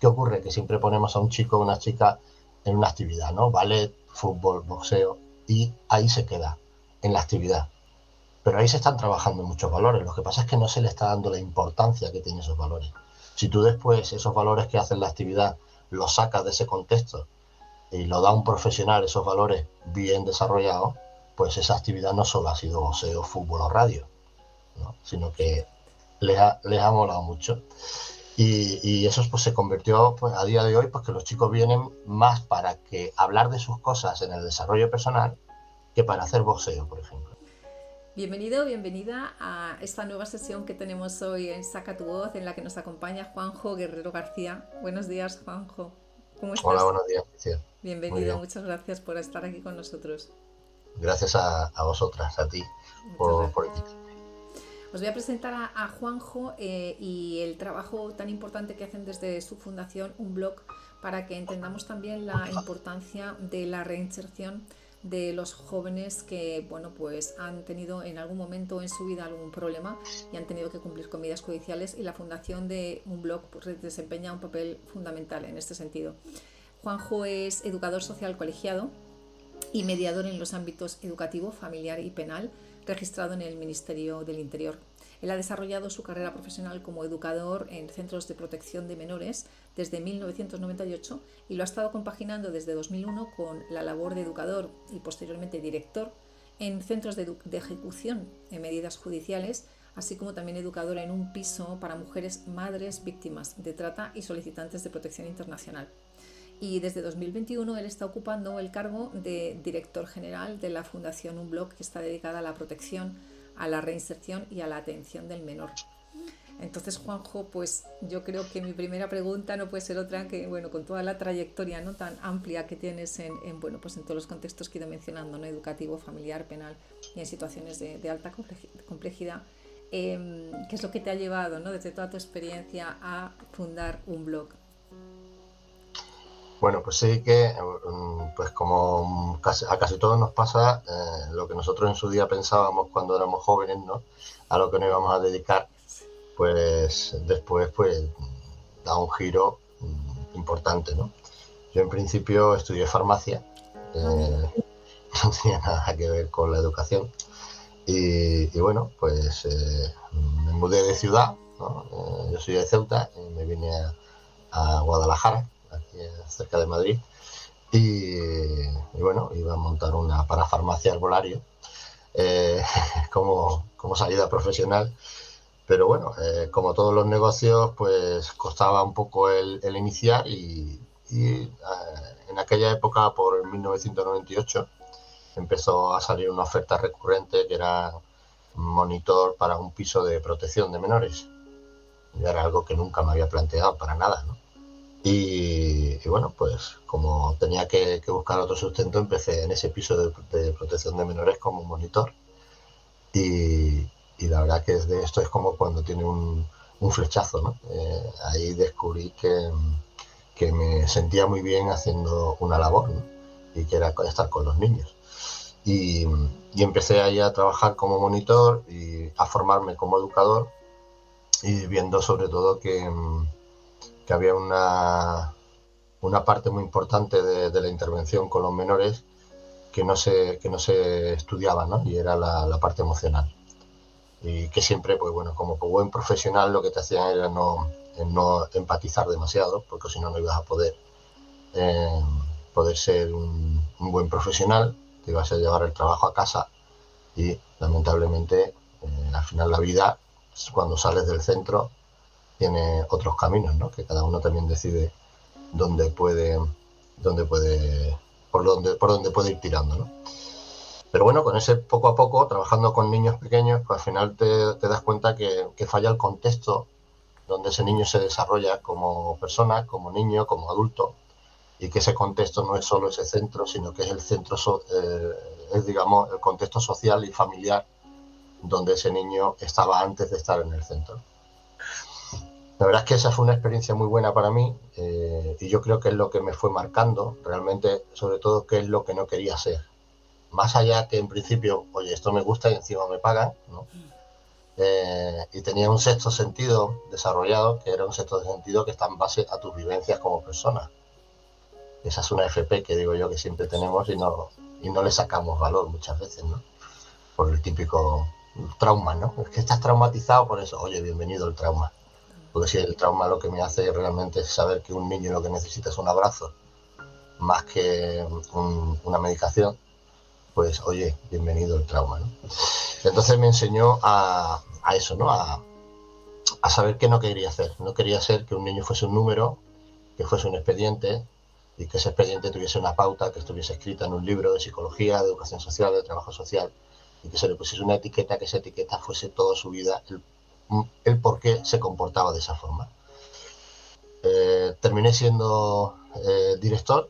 ¿qué ocurre? Que siempre ponemos a un chico o una chica en una actividad, ¿no? Ballet, fútbol, boxeo, y ahí se queda, en la actividad. Pero ahí se están trabajando muchos valores. Lo que pasa es que no se le está dando la importancia que tienen esos valores. Si tú después esos valores que hacen la actividad los sacas de ese contexto y lo da un profesional, esos valores bien desarrollados, pues esa actividad no solo ha sido boxeo, fútbol o radio, ¿no? Sino que les ha molado mucho. Y eso pues se convirtió pues, a día de hoy, pues que los chicos vienen más para que hablar de sus cosas en el desarrollo personal que para hacer boxeo, por ejemplo. Bienvenido, bienvenida a esta nueva sesión que tenemos hoy en Saca tu Voz, en la que nos acompaña Juanjo Guerrero García. Buenos días, Juanjo. ¿Cómo Hola, estás? buenos días, Cristian. Muy Bienvenido, bien. muchas gracias por estar aquí con nosotros. Gracias a vosotras, a ti, Muchas por gracias. invitarme. Os voy a presentar a Juanjo y el trabajo tan importante que hacen desde su fundación, un blog, para que entendamos también la importancia de la reinserción de los jóvenes que bueno, pues han tenido en algún momento en su vida algún problema y han tenido que cumplir con medidas judiciales, y la fundación de un blog pues, desempeña un papel fundamental en este sentido. Juanjo es educador social colegiado y mediador en los ámbitos educativo, familiar y penal, registrado en el Ministerio del Interior. Él ha desarrollado su carrera profesional como educador en centros de protección de menores desde 1998 y lo ha estado compaginando desde 2001 con la labor de educador y posteriormente director en centros de ejecución en medidas judiciales, así como también educador en un piso para mujeres madres víctimas de trata y solicitantes de protección internacional. Y desde 2021 él está ocupando el cargo de director general de la Fundación Un Blog, que está dedicada a la protección, a la reinserción y a la atención del menor. Entonces, Juanjo, pues yo creo que mi primera pregunta no puede ser otra que, bueno, con toda la trayectoria no tan amplia que tienes bueno, pues en todos los contextos que he ido mencionando, ¿no? Educativo, familiar, penal y en situaciones de alta complejidad, ¿qué es lo que te ha llevado, ¿no? Desde toda tu experiencia a fundar un blog? Bueno, pues sí que, pues como a casi todos nos pasa, lo que nosotros en su día pensábamos cuando éramos jóvenes, ¿no? A lo que nos íbamos a dedicar, pues después pues da un giro importante, ¿no? Yo en principio estudié farmacia, Amigo. no tenía nada que ver con la educación. Y bueno, pues me mudé de ciudad, ¿no? Yo soy de Ceuta y me vine a Guadalajara, aquí cerca de Madrid. Y bueno, iba a montar una parafarmacia herbolario eh, como salida profesional. Pero bueno, como todos los negocios, pues costaba un poco el iniciar y en aquella época, por 1998, empezó a salir una oferta recurrente que era monitor para un piso de protección de menores. Y era algo que nunca me había planteado para nada, ¿no? Y bueno, pues como tenía que buscar otro sustento, empecé en ese piso de protección de menores como monitor. Y la verdad que de esto es como cuando tiene un flechazo, ¿no? Ahí descubrí que me sentía muy bien haciendo una labor, ¿no? Y que era estar con los niños. Y, y empecé ahí a trabajar como monitor y a formarme como educador, y viendo sobre todo que había una parte muy importante de la intervención con los menores que no se estudiaba, ¿no? Y era la parte emocional. Y que siempre, pues bueno, como buen profesional lo que te hacían era no empatizar demasiado, porque si no, no ibas a eh, poder ser un buen profesional, te ibas a llevar el trabajo a casa y lamentablemente al final la vida, cuando sales del centro, tiene otros caminos, ¿no? Que cada uno también decide dónde puede, dónde puede, por dónde puede ir tirando, ¿no? Pero bueno, con ese poco a poco, trabajando con niños pequeños, pues al final te das cuenta que falla el contexto donde ese niño se desarrolla como persona, como niño, como adulto, y que ese contexto no es solo ese centro, sino que es el centro, es digamos el contexto social y familiar donde ese niño estaba antes de estar en el centro. La verdad es que esa fue una experiencia muy buena para mí, y yo creo que es lo que me fue marcando realmente, sobre todo qué es lo que no quería ser. Más allá que en principio, oye, esto me gusta y encima me pagan, ¿no? y tenía un sexto sentido desarrollado, que era un sexto sentido que está en base a tus vivencias como persona. Esa es una FP que digo yo que siempre tenemos y no le sacamos valor muchas veces, ¿no? Por el típico trauma, ¿no? Es que estás traumatizado por eso. Oye, bienvenido el trauma. Porque si el trauma lo que me hace realmente es saber que un niño lo que necesita es un abrazo, más que una medicación, pues oye, bienvenido el trauma, ¿no? Entonces me enseñó a eso, ¿no? A saber qué no quería hacer. No quería ser que un niño fuese un número, que fuese un expediente y que ese expediente tuviese una pauta que estuviese escrita en un libro de psicología, de educación social, de trabajo social, y que se le pusiese una etiqueta, que esa etiqueta fuese toda su vida el por qué se comportaba de esa forma. Terminé siendo director.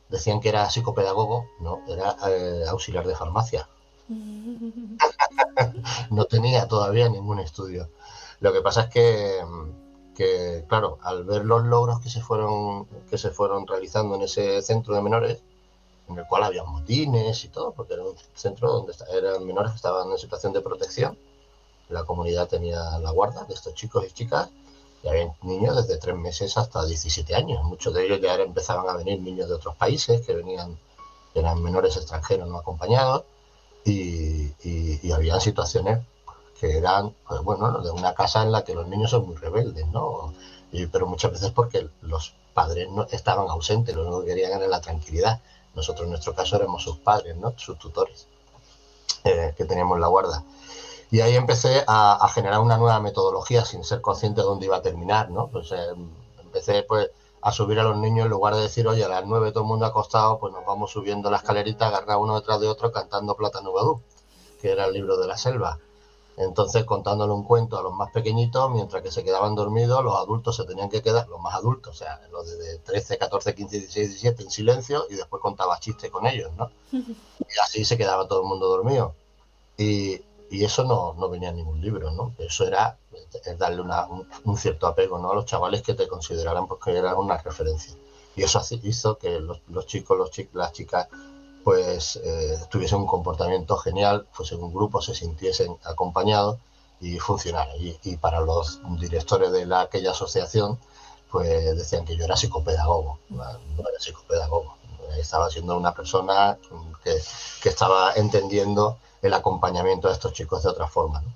Decían que era psicopedagogo, no, era auxiliar de farmacia. No tenía todavía ningún estudio. Lo que pasa es que, claro, al ver los logros que se fueron realizando en ese centro de menores, en el cual había motines y todo, porque era un centro donde eran menores que estaban en situación de protección, la comunidad tenía la guarda de estos chicos y chicas, y había niños desde 3 meses hasta 17 años. Muchos de ellos ya empezaban a venir niños de otros países que venían, que eran menores extranjeros no acompañados, y había situaciones que eran, pues bueno, de una casa en la que los niños son muy rebeldes, ¿no? Pero muchas veces porque los padres no estaban ausentes, lo único que querían era la tranquilidad. Nosotros en nuestro caso éramos sus padres, ¿no? Sus tutores, que teníamos la guarda. Y ahí empecé a generar una nueva metodología sin ser consciente de dónde iba a terminar, ¿no? Pues empecé pues a subir a los niños en lugar de decir, oye, a las 9 todo el mundo acostado, pues nos vamos subiendo la escalerita, agarrados uno detrás de otro, cantando Plátano Badú, que era el libro de la selva. Entonces, contándole un cuento a los más pequeñitos, mientras que se quedaban dormidos, los adultos se tenían que quedar, los más adultos, o sea, los de 13, 14, 15, 16, 17, en silencio, y después contaba chistes con ellos, ¿no? Y así se quedaba todo el mundo dormido. Y, y eso no venía en ningún libro, ¿no? Eso era darle un cierto apego, ¿no? A los chavales que te consideraran porque eran una referencia. Y eso hizo que los chicos, las chicas, pues tuviesen un comportamiento genial, fuesen un grupo, se sintiesen acompañados y funcionara. Y para los directores de aquella asociación, pues decían que yo era psicopedagogo. No era psicopedagogo, estaba siendo una persona que estaba entendiendo el acompañamiento a estos chicos de otra forma, ¿no?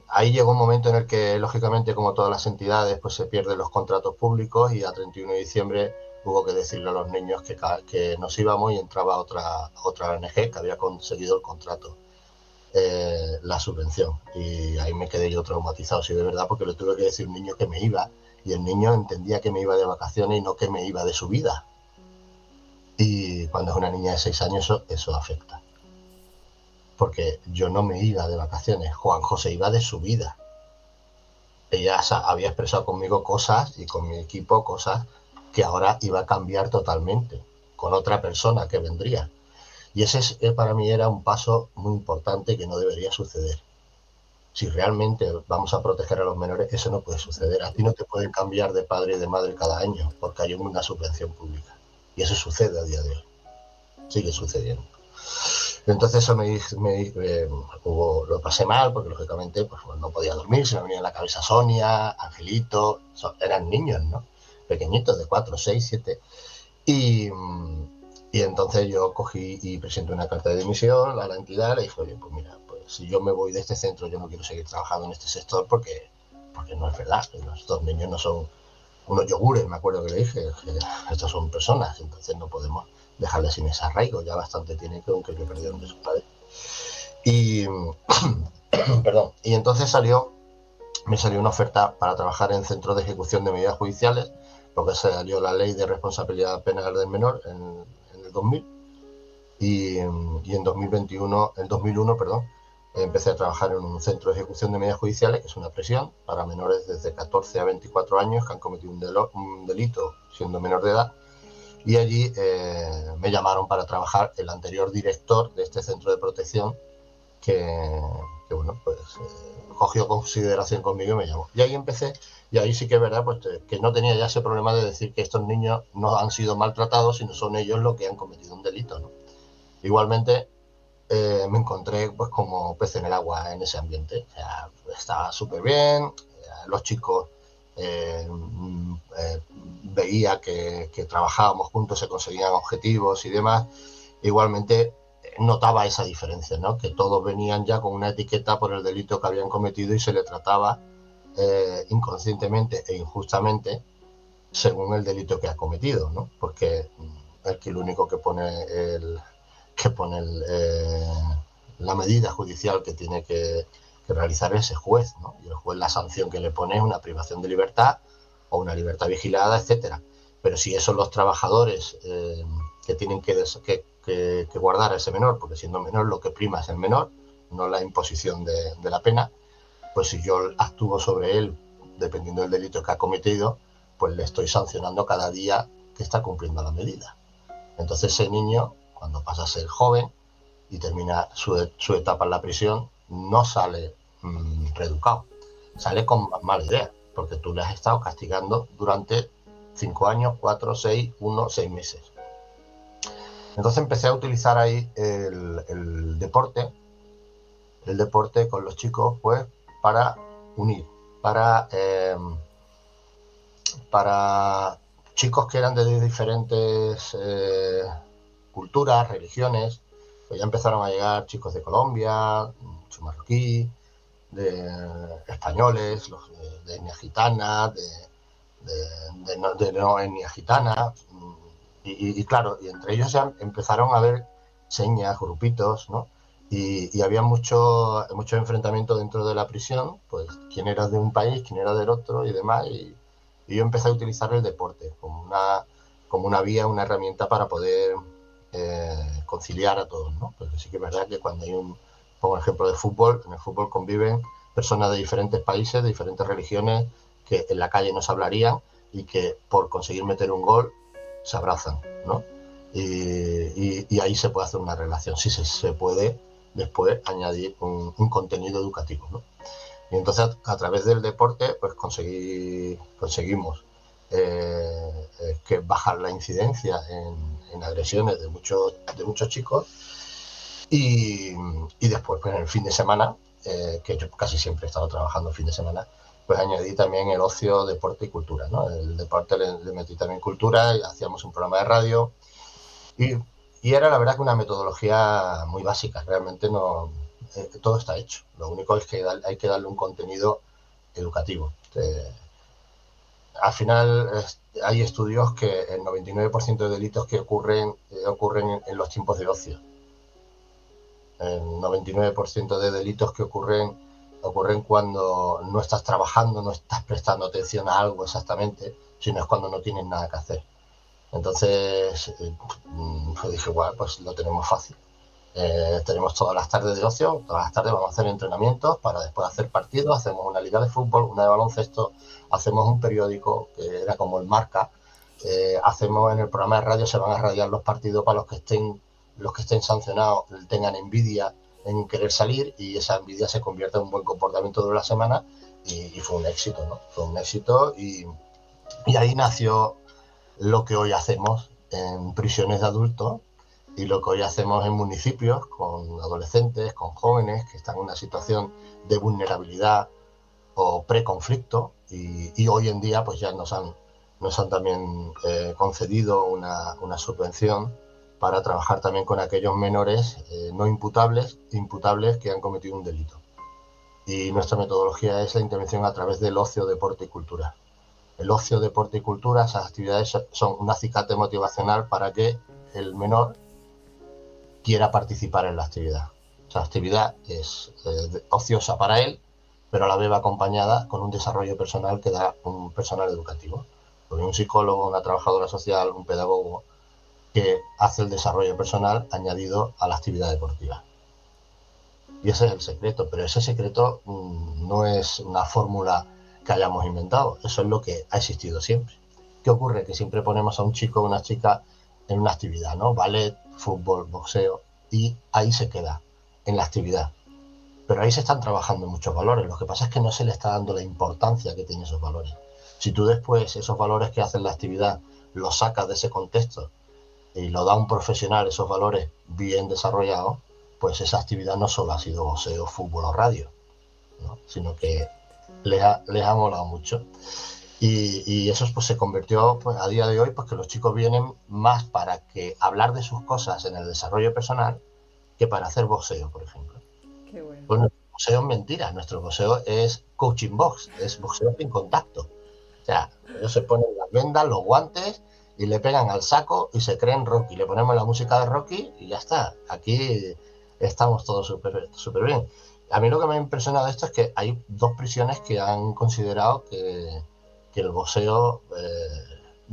Ahí llegó un momento en el que, lógicamente, como todas las entidades, pues se pierden los contratos públicos y a 31 de diciembre hubo que decirle a los niños que nos íbamos y entraba otra ONG que había conseguido el contrato, la subvención. Y ahí me quedé yo traumatizado, sí, de verdad, porque le tuve que decir a un niño que me iba y el niño entendía que me iba de vacaciones y no que me iba de su vida. Y cuando es una niña de 6 años eso afecta. Porque yo no me iba de vacaciones, Juan José iba de su vida. Ella había expresado conmigo cosas y con mi equipo cosas que ahora iba a cambiar totalmente, con otra persona que vendría. Y ese para mí era un paso muy importante que no debería suceder. Si realmente vamos a proteger a los menores, eso no puede suceder. A ti no te pueden cambiar de padre y de madre cada año porque hay una subvención pública. Y eso sucede a día de hoy. Sigue sucediendo. Entonces eso lo pasé mal porque lógicamente pues, no podía dormir, se me venía en la cabeza Sonia, Angelito, eran niños, ¿no? Pequeñitos de 4, 6, 7. Y entonces yo cogí y presenté una carta de dimisión a la entidad, le dije, oye, pues mira, pues si yo me voy de este centro, yo no quiero seguir trabajando en este sector porque no es verdad, estos niños no son unos yogures, me acuerdo que le dije, que estos son personas, entonces no podemos dejarles sin ese arraigo, ya bastante tienen que perdieron de sus padres. Y, perdón, y entonces me salió una oferta para trabajar en centros de ejecución de medidas judiciales, porque salió la ley de responsabilidad penal del menor en el 2000, y en 2001, perdón, empecé a trabajar en un centro de ejecución de medidas judiciales, que es una prisión para menores desde 14 a 24 años que han cometido un delito siendo menor de edad. Y allí me llamaron para trabajar el anterior director de este centro de protección que bueno, pues cogió consideración conmigo y me llamó. Y ahí empecé, y ahí sí que es verdad, pues que no tenía ya ese problema de decir que estos niños no han sido maltratados, sino son ellos los que han cometido un delito, ¿no? Igualmente, me encontré pues como pez en el agua en ese ambiente. O sea, estaba súper bien, los chicos veía que trabajábamos juntos, se conseguían objetivos y demás. Igualmente notaba esa diferencia, ¿no? Que todos venían ya con una etiqueta por el delito que habían cometido y se le trataba inconscientemente e injustamente según el delito que ha cometido, ¿no? Porque el único que pone la medida judicial que tiene que realizar es el juez, ¿no? Y el juez, la sanción que le pone es una privación de libertad o una libertad vigilada, etcétera. Pero si esos los trabajadores que tienen que guardar a ese menor, porque siendo menor lo que prima es el menor, no la imposición de la pena, pues si yo actúo sobre él, dependiendo del delito que ha cometido, pues le estoy sancionando cada día que está cumpliendo la medida. Entonces ese niño, cuando pasa a ser joven y termina su etapa en la prisión, no sale reeducado, sale con mala idea, porque tú le has estado castigando durante 5 años, 4, 6, 1, 6 meses. Entonces empecé a utilizar ahí el deporte con los chicos, pues para unir, para chicos que eran de diferentes culturas, religiones. Pues ya empezaron a llegar chicos de Colombia, mucho marroquí, de españoles, los de etnia gitana, de no etnia gitana. Y claro, y entre ellos ya empezaron a haber señas, grupitos, ¿no? Y había mucho enfrentamiento dentro de la prisión, pues quién era de un país, quién era del otro y demás. Y yo empecé a utilizar el deporte como una vía, una herramienta para poder conciliar a todos, ¿no? Porque sí que es verdad que cuando pongo el ejemplo de fútbol, en el fútbol conviven personas de diferentes países, de diferentes religiones, que en la calle no se hablarían y que por conseguir meter un gol se abrazan, ¿no? Y ahí se puede hacer una relación, sí se puede después añadir un contenido educativo, ¿no? Y entonces a través del deporte pues conseguimos que bajar la incidencia en agresiones de muchos chicos y después pues en el fin de semana, que yo casi siempre he estado trabajando el fin de semana, pues añadí también el ocio, deporte y cultura, ¿no? El deporte le metí también cultura y hacíamos un programa de radio y, y era la verdad que una metodología muy básica, realmente no, todo está hecho, lo único es que hay que darle un contenido educativo. Al final hay estudios que el 99% de delitos que ocurren en los tiempos de ocio. El 99% de delitos que ocurren cuando no estás trabajando, no estás prestando atención a algo exactamente, sino es cuando no tienes nada que hacer. Entonces pues dije, bueno, pues lo tenemos fácil. Tenemos todas las tardes de ocio, todas las tardes vamos a hacer entrenamientos para después hacer partidos, hacemos una liga de fútbol, una de baloncesto, hacemos un periódico que era como el Marca, hacemos en el programa de radio, se van a radiar los partidos para los que estén sancionados, tengan envidia en querer salir y esa envidia se convierte en un buen comportamiento de la semana y fue un éxito, ¿no? Fue un éxito y ahí nació lo que hoy hacemos en prisiones de adultos y lo que hoy hacemos en municipios con adolescentes, con jóvenes que están en una situación de vulnerabilidad o preconflicto y hoy en día pues ya nos han también concedido una subvención para trabajar también con aquellos menores no imputables que han cometido un delito. Y nuestra metodología es la intervención a través del ocio, deporte y cultura. El ocio, deporte y cultura, esas actividades son un acicate motivacional para que el menor quiera participar en la actividad. Esa actividad es ociosa para él, pero a la vez va acompañada con un desarrollo personal que da un personal educativo. Porque un psicólogo, una trabajadora social, un pedagogo que hace el desarrollo personal añadido a la actividad deportiva. Y ese es el secreto, pero ese secreto no es una fórmula que hayamos inventado, eso es lo que ha existido siempre. ¿Qué ocurre? Que siempre ponemos a un chico o una chica en una actividad, ¿no? Ballet, fútbol, boxeo, y ahí se queda, en la actividad. Pero ahí se están trabajando muchos valores, lo que pasa es que no se le está dando la importancia que tienen esos valores. Si tú después esos valores que hacen la actividad los sacas de ese contexto y lo da un profesional, esos valores bien desarrollados, pues esa actividad no solo ha sido boxeo, fútbol o radio, ¿no? Sino que les ha molado mucho. Y eso pues se convirtió pues, a día de hoy pues que los chicos vienen más para que hablar de sus cosas en el desarrollo personal que para hacer boxeo, por ejemplo. Qué bueno. Pues nuestro boxeo es mentira, nuestro boxeo es coaching box, es boxeo sin contacto. O sea, ellos se ponen las vendas, los guantes y le pegan al saco y se creen Rocky. Le ponemos la música de Rocky y ya está. Aquí estamos todos súper bien. A mí lo que me ha impresionado de esto es que hay 2 prisiones que han considerado que el boxeo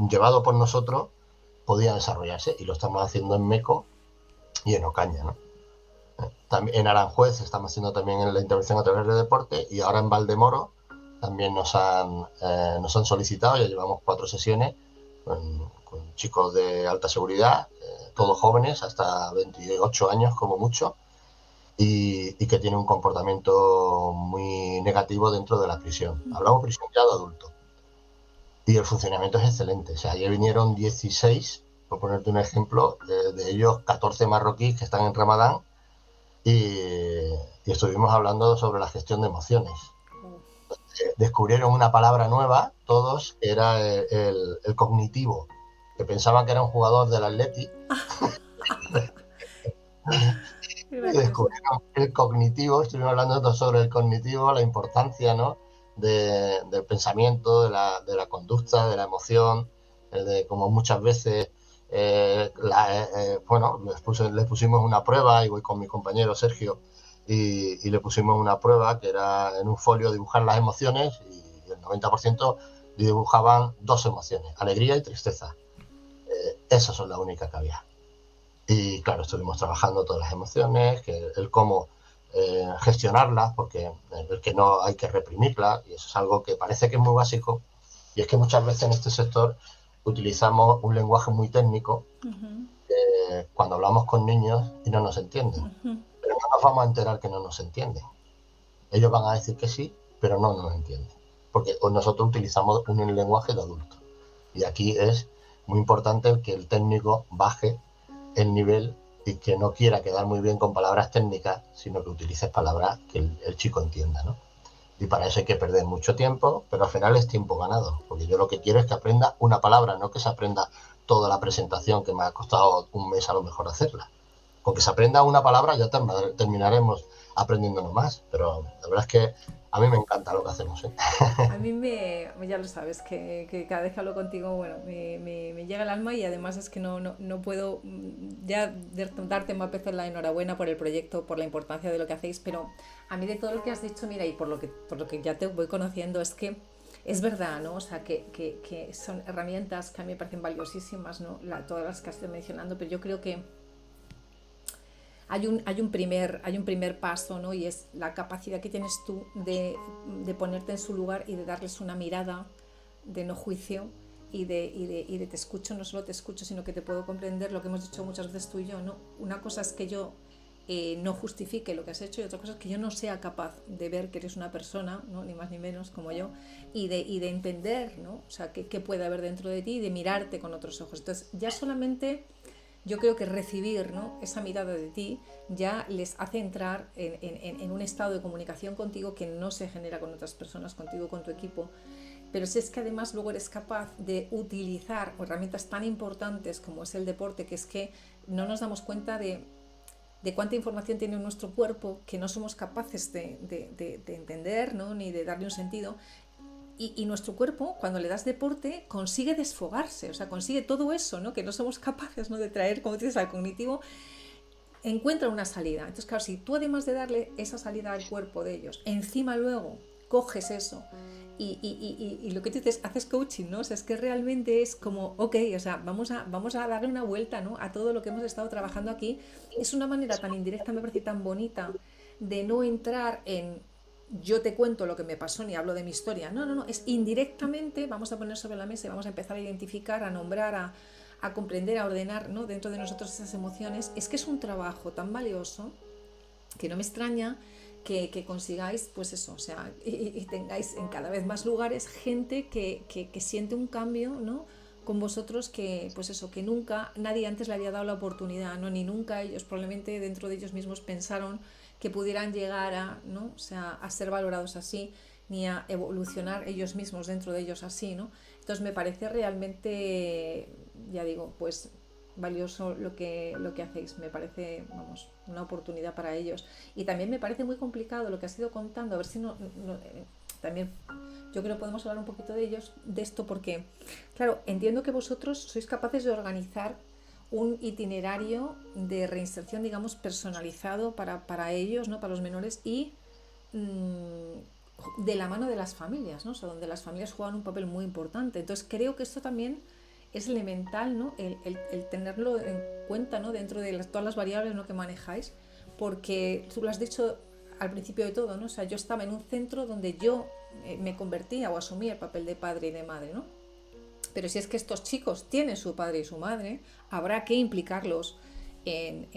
llevado por nosotros podía desarrollarse y lo estamos haciendo en Meco y en Ocaña, ¿no? También en Aranjuez estamos haciendo también la intervención a través de deporte y ahora en Valdemoro también nos han solicitado, ya llevamos 4 sesiones con chicos de alta seguridad, todos jóvenes, hasta 28 años como mucho, y que tienen un comportamiento muy negativo dentro de la prisión. Hablamos de prisión ya de adultos. Y el funcionamiento es excelente. O sea, ayer vinieron 16, por ponerte un ejemplo, de ellos 14 marroquíes que están en Ramadán y estuvimos hablando sobre la gestión de emociones. Descubrieron una palabra nueva, todos, que era el cognitivo, que pensaban que era un jugador del Atleti, Qué y gracioso. descubrieron el cognitivo, estuvimos hablando sobre el cognitivo, la importancia, ¿no? Del pensamiento, de la conducta, de la emoción, de como muchas veces, bueno, les pusimos una prueba, y voy con mi compañero Sergio, y le pusimos una prueba que era en un folio dibujar las emociones, y el 90% dibujaban 2 emociones, alegría y tristeza. Esas son las únicas que había. Y claro, estuvimos trabajando todas las emociones, el cómo gestionarlas, porque el que no hay que reprimirlas, y eso es algo que parece que es muy básico, y es que muchas veces en este sector utilizamos un lenguaje muy técnico Ujú, cuando hablamos con niños y no nos entienden. ujú. Pero no nos vamos a enterar que no nos entienden. Ellos van a decir que sí, pero no nos entienden. Porque nosotros utilizamos un lenguaje de adulto. Y aquí es muy importante que el técnico baje el nivel y que no quiera quedar muy bien con palabras técnicas, sino que utilices palabras que el chico entienda, ¿no? Y para eso hay que perder mucho tiempo, pero al final es tiempo ganado, porque yo lo que quiero es que aprenda una palabra, no que se aprenda toda la presentación que me ha costado un mes a lo mejor hacerla. Con que se aprenda una palabra ya terminaremos aprendiéndonos más, pero la verdad es que a mí me encanta lo que hacemos, ¿eh? A mí ya lo sabes, que cada vez que hablo contigo, bueno, me llega el alma y además es que no puedo ya darte más veces la enhorabuena por el proyecto, por la importancia de lo que hacéis, pero a mí de todo lo que has dicho, mira, y por lo que ya te voy conociendo, es que es verdad, ¿no? O sea, que son herramientas que a mí me parecen valiosísimas, ¿no? Todas las que has ido mencionando, pero yo creo que hay un primer paso, ¿no? Y es la capacidad que tienes tú de ponerte en su lugar y de darles una mirada de no juicio y de te escucho, no solo te escucho, sino que te puedo comprender, lo que hemos dicho muchas veces tú y yo, ¿no? Una cosa es que yo no justifique lo que has hecho y otra cosa es que yo no sea capaz de ver que eres una persona, ¿no? Ni más ni menos como yo, y de entender, ¿no? O sea, qué puede haber dentro de ti y de mirarte con otros ojos. Entonces, ya solamente yo creo que recibir, ¿no? Esa mirada de ti ya les hace entrar en un estado de comunicación contigo que no se genera con otras personas, contigo, con tu equipo. Pero si es que además luego eres capaz de utilizar herramientas tan importantes como es el deporte, que es que no nos damos cuenta de cuánta información tiene nuestro cuerpo que no somos capaces de entender, ¿no? Ni de darle un sentido. Y nuestro cuerpo, cuando le das deporte, consigue desfogarse, o sea, consigue todo eso, ¿no? Que no somos capaces, ¿no? De traer, como dices, al cognitivo, encuentra una salida. Entonces, claro, si tú además de darle esa salida al cuerpo de ellos, encima luego coges eso y lo que tú dices, haces coaching, ¿no? O sea, es que realmente es como, ok, o sea, vamos a darle una vuelta, ¿no? A todo lo que hemos estado trabajando aquí. Es una manera tan indirecta, me parece tan bonita, de no entrar en yo te cuento lo que me pasó ni hablo de mi historia. No, no, no, es indirectamente, vamos a poner sobre la mesa y vamos a empezar a identificar, a nombrar, a comprender, a ordenar, ¿no? Dentro de nosotros esas emociones. Es que es un trabajo tan valioso que no me extraña que consigáis, pues eso, o sea, y tengáis en cada vez más lugares gente que siente un cambio, ¿no? con vosotros que, pues eso, que nunca nadie antes le había dado la oportunidad, ¿no? Ni nunca ellos probablemente dentro de ellos mismos pensaron que pudieran llegar a, ¿no? O sea, a ser valorados así, ni a evolucionar ellos mismos dentro de ellos así, ¿no? Entonces me parece realmente, ya digo, pues valioso lo que hacéis, me parece, vamos, una oportunidad para ellos. Y también me parece muy complicado lo que has ido contando, a ver si también yo creo que podemos hablar un poquito de ellos, de esto, porque, claro, entiendo que vosotros sois capaces de organizar un itinerario de reinserción, digamos, personalizado para ellos, ¿no? Para los menores y de la mano de las familias, ¿no? O sea, donde las familias juegan un papel muy importante. Entonces creo que esto también es elemental, ¿no? El tenerlo en cuenta, ¿no? Dentro de todas las variables, ¿no? Que manejáis, porque tú lo has dicho al principio de todo, ¿no? O sea, yo estaba en un centro donde yo me convertía o asumía el papel de padre y de madre, ¿no? Pero si es que estos chicos tienen su padre y su madre, habrá que implicarlos en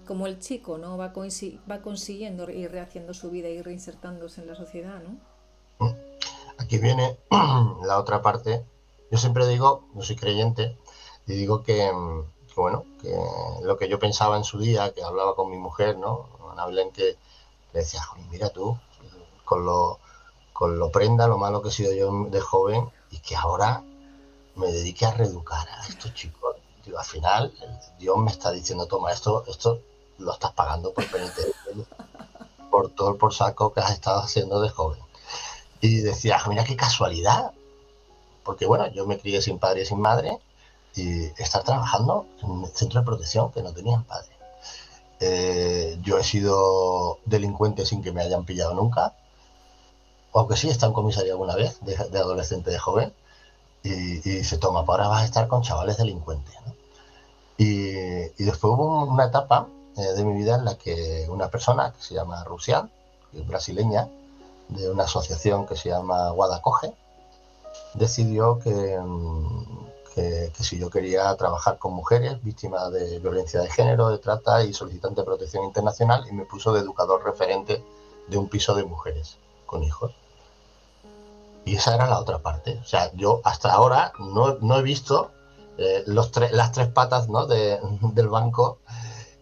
como el chico, ¿no? Va consiguiendo ir rehaciendo su vida y reinsertándose en la sociedad, ¿no? Aquí viene la otra parte. Yo siempre digo, yo soy creyente, y digo que bueno, que lo que yo pensaba en su día, que hablaba con mi mujer, ¿no? Ana Belén, que le decía, mira tú, con lo prenda, lo malo que he sido yo de joven, y que ahora me dedique a reeducar a estos chicos. Digo, al final, Dios me está diciendo, toma, esto lo estás pagando por penitencia, por todo el por saco que has estado haciendo de joven. Y decía, mira qué casualidad, porque bueno, yo me crié sin padre y sin madre, y estar trabajando en un centro de protección que no tenían padre. Yo he sido delincuente sin que me hayan pillado nunca, aunque sí he estado en comisaría alguna vez, de adolescente, de joven, y se toma, pues ahora vas a estar con chavales delincuentes, ¿no? Y después hubo una etapa de mi vida en la que una persona que se llama Rusián, que es brasileña, de una asociación que se llama Guadacoge, decidió que si yo quería trabajar con mujeres víctimas de violencia de género, de trata y solicitantes de protección internacional, y me puso de educador referente de un piso de mujeres con hijos. Y esa era la otra parte. O sea, yo hasta ahora no he visto las tres patas, ¿no? del banco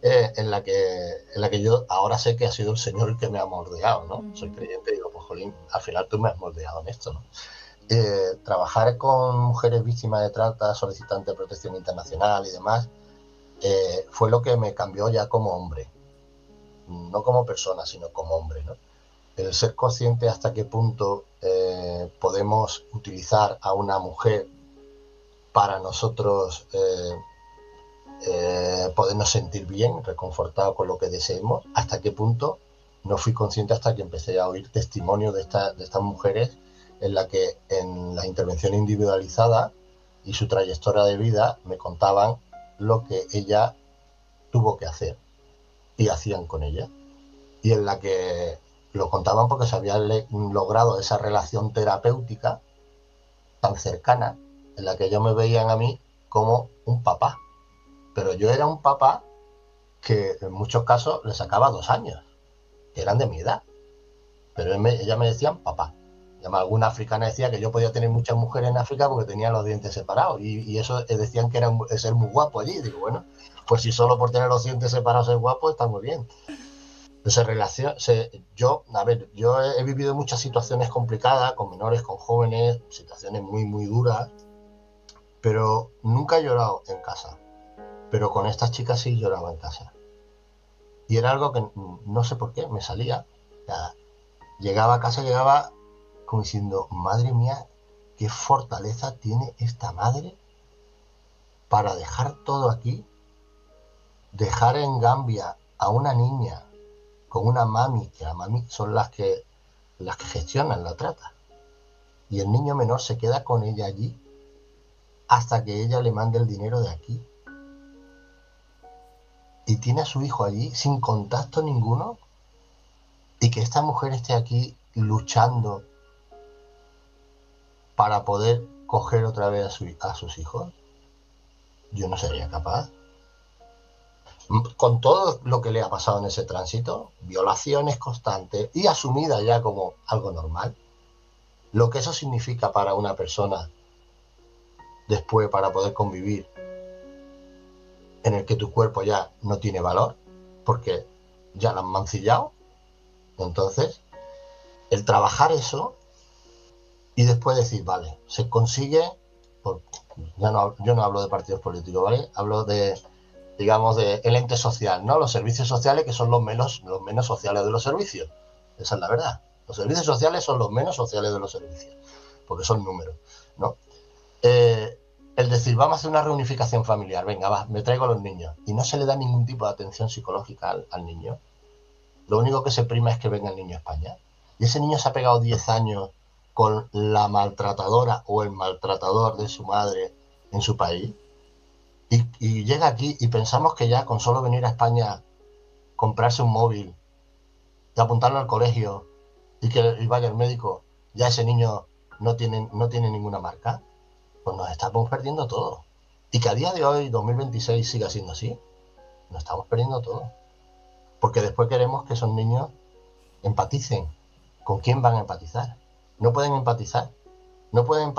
en la que yo ahora sé que ha sido el Señor el que me ha moldeado, ¿no? Soy creyente y digo, pues jolín, al final tú me has moldeado en esto, ¿no? Trabajar con mujeres víctimas de trata, solicitantes de protección internacional y demás, fue lo que me cambió ya como hombre. No como persona, sino como hombre, ¿no? El ser consciente hasta qué punto podemos utilizar a una mujer para nosotros podernos sentir bien, reconfortados con lo que deseemos, hasta qué punto no fui consciente hasta que empecé a oír testimonios de estas mujeres en la que en la intervención individualizada y su trayectoria de vida me contaban lo que ella tuvo que hacer y hacían con ella, y en la que lo contaban porque se había logrado esa relación terapéutica tan cercana, en la que ellos me veían a mí como un papá, pero yo era un papá que en muchos casos le sacaba 2 años, que eran de mi edad, pero ellas me decían papá. Alguna africana decía que yo podía tener muchas mujeres en África porque tenía los dientes separados, y eso decían que era ser muy guapo allí. Digo, bueno, pues si solo por tener los dientes separados es guapo, está muy bien. Yo he vivido muchas situaciones complicadas con menores, con jóvenes, situaciones muy, muy duras, pero nunca he llorado en casa. Pero con estas chicas sí lloraba en casa. Y era algo que no sé por qué me salía. O sea, llegaba a casa, llegaba como diciendo, madre mía, qué fortaleza tiene esta madre para dejar todo aquí, dejar en Gambia a una niña con una mami, que la mami son las que gestionan la trata, y el niño menor se queda con ella allí hasta que ella le mande el dinero de aquí, y tiene a su hijo allí sin contacto ninguno, y que esta mujer esté aquí luchando para poder coger otra vez a sus hijos. Yo no sería capaz. Con todo lo que le ha pasado en ese tránsito, violaciones constantes y asumidas ya como algo normal, lo que eso significa para una persona después para poder convivir, en el que tu cuerpo ya no tiene valor, porque ya lo han mancillado. Entonces, el trabajar eso y después decir, vale, se consigue, yo no hablo de partidos políticos, ¿vale? Hablo de, digamos, de el ente social, ¿no? Los servicios sociales, que son los menos sociales de los servicios. Esa es la verdad. Los servicios sociales son los menos sociales de los servicios, porque son números, ¿no? El decir, vamos a hacer una reunificación familiar, venga, va, me traigo a los niños, y no se le da ningún tipo de atención psicológica al niño. Lo único que se prima es que venga el niño a España. Y ese niño se ha pegado 10 años con la maltratadora o el maltratador de su madre en su país, y llega aquí y pensamos que ya con solo venir a España, comprarse un móvil y apuntarlo al colegio y vaya al médico, ya ese niño no tiene ninguna marca. Pues nos estamos perdiendo todo. Y que a día de hoy, 2026, siga siendo así, nos estamos perdiendo todo. Porque después queremos que esos niños empaticen. ¿Con quién van a empatizar? No pueden empatizar. No pueden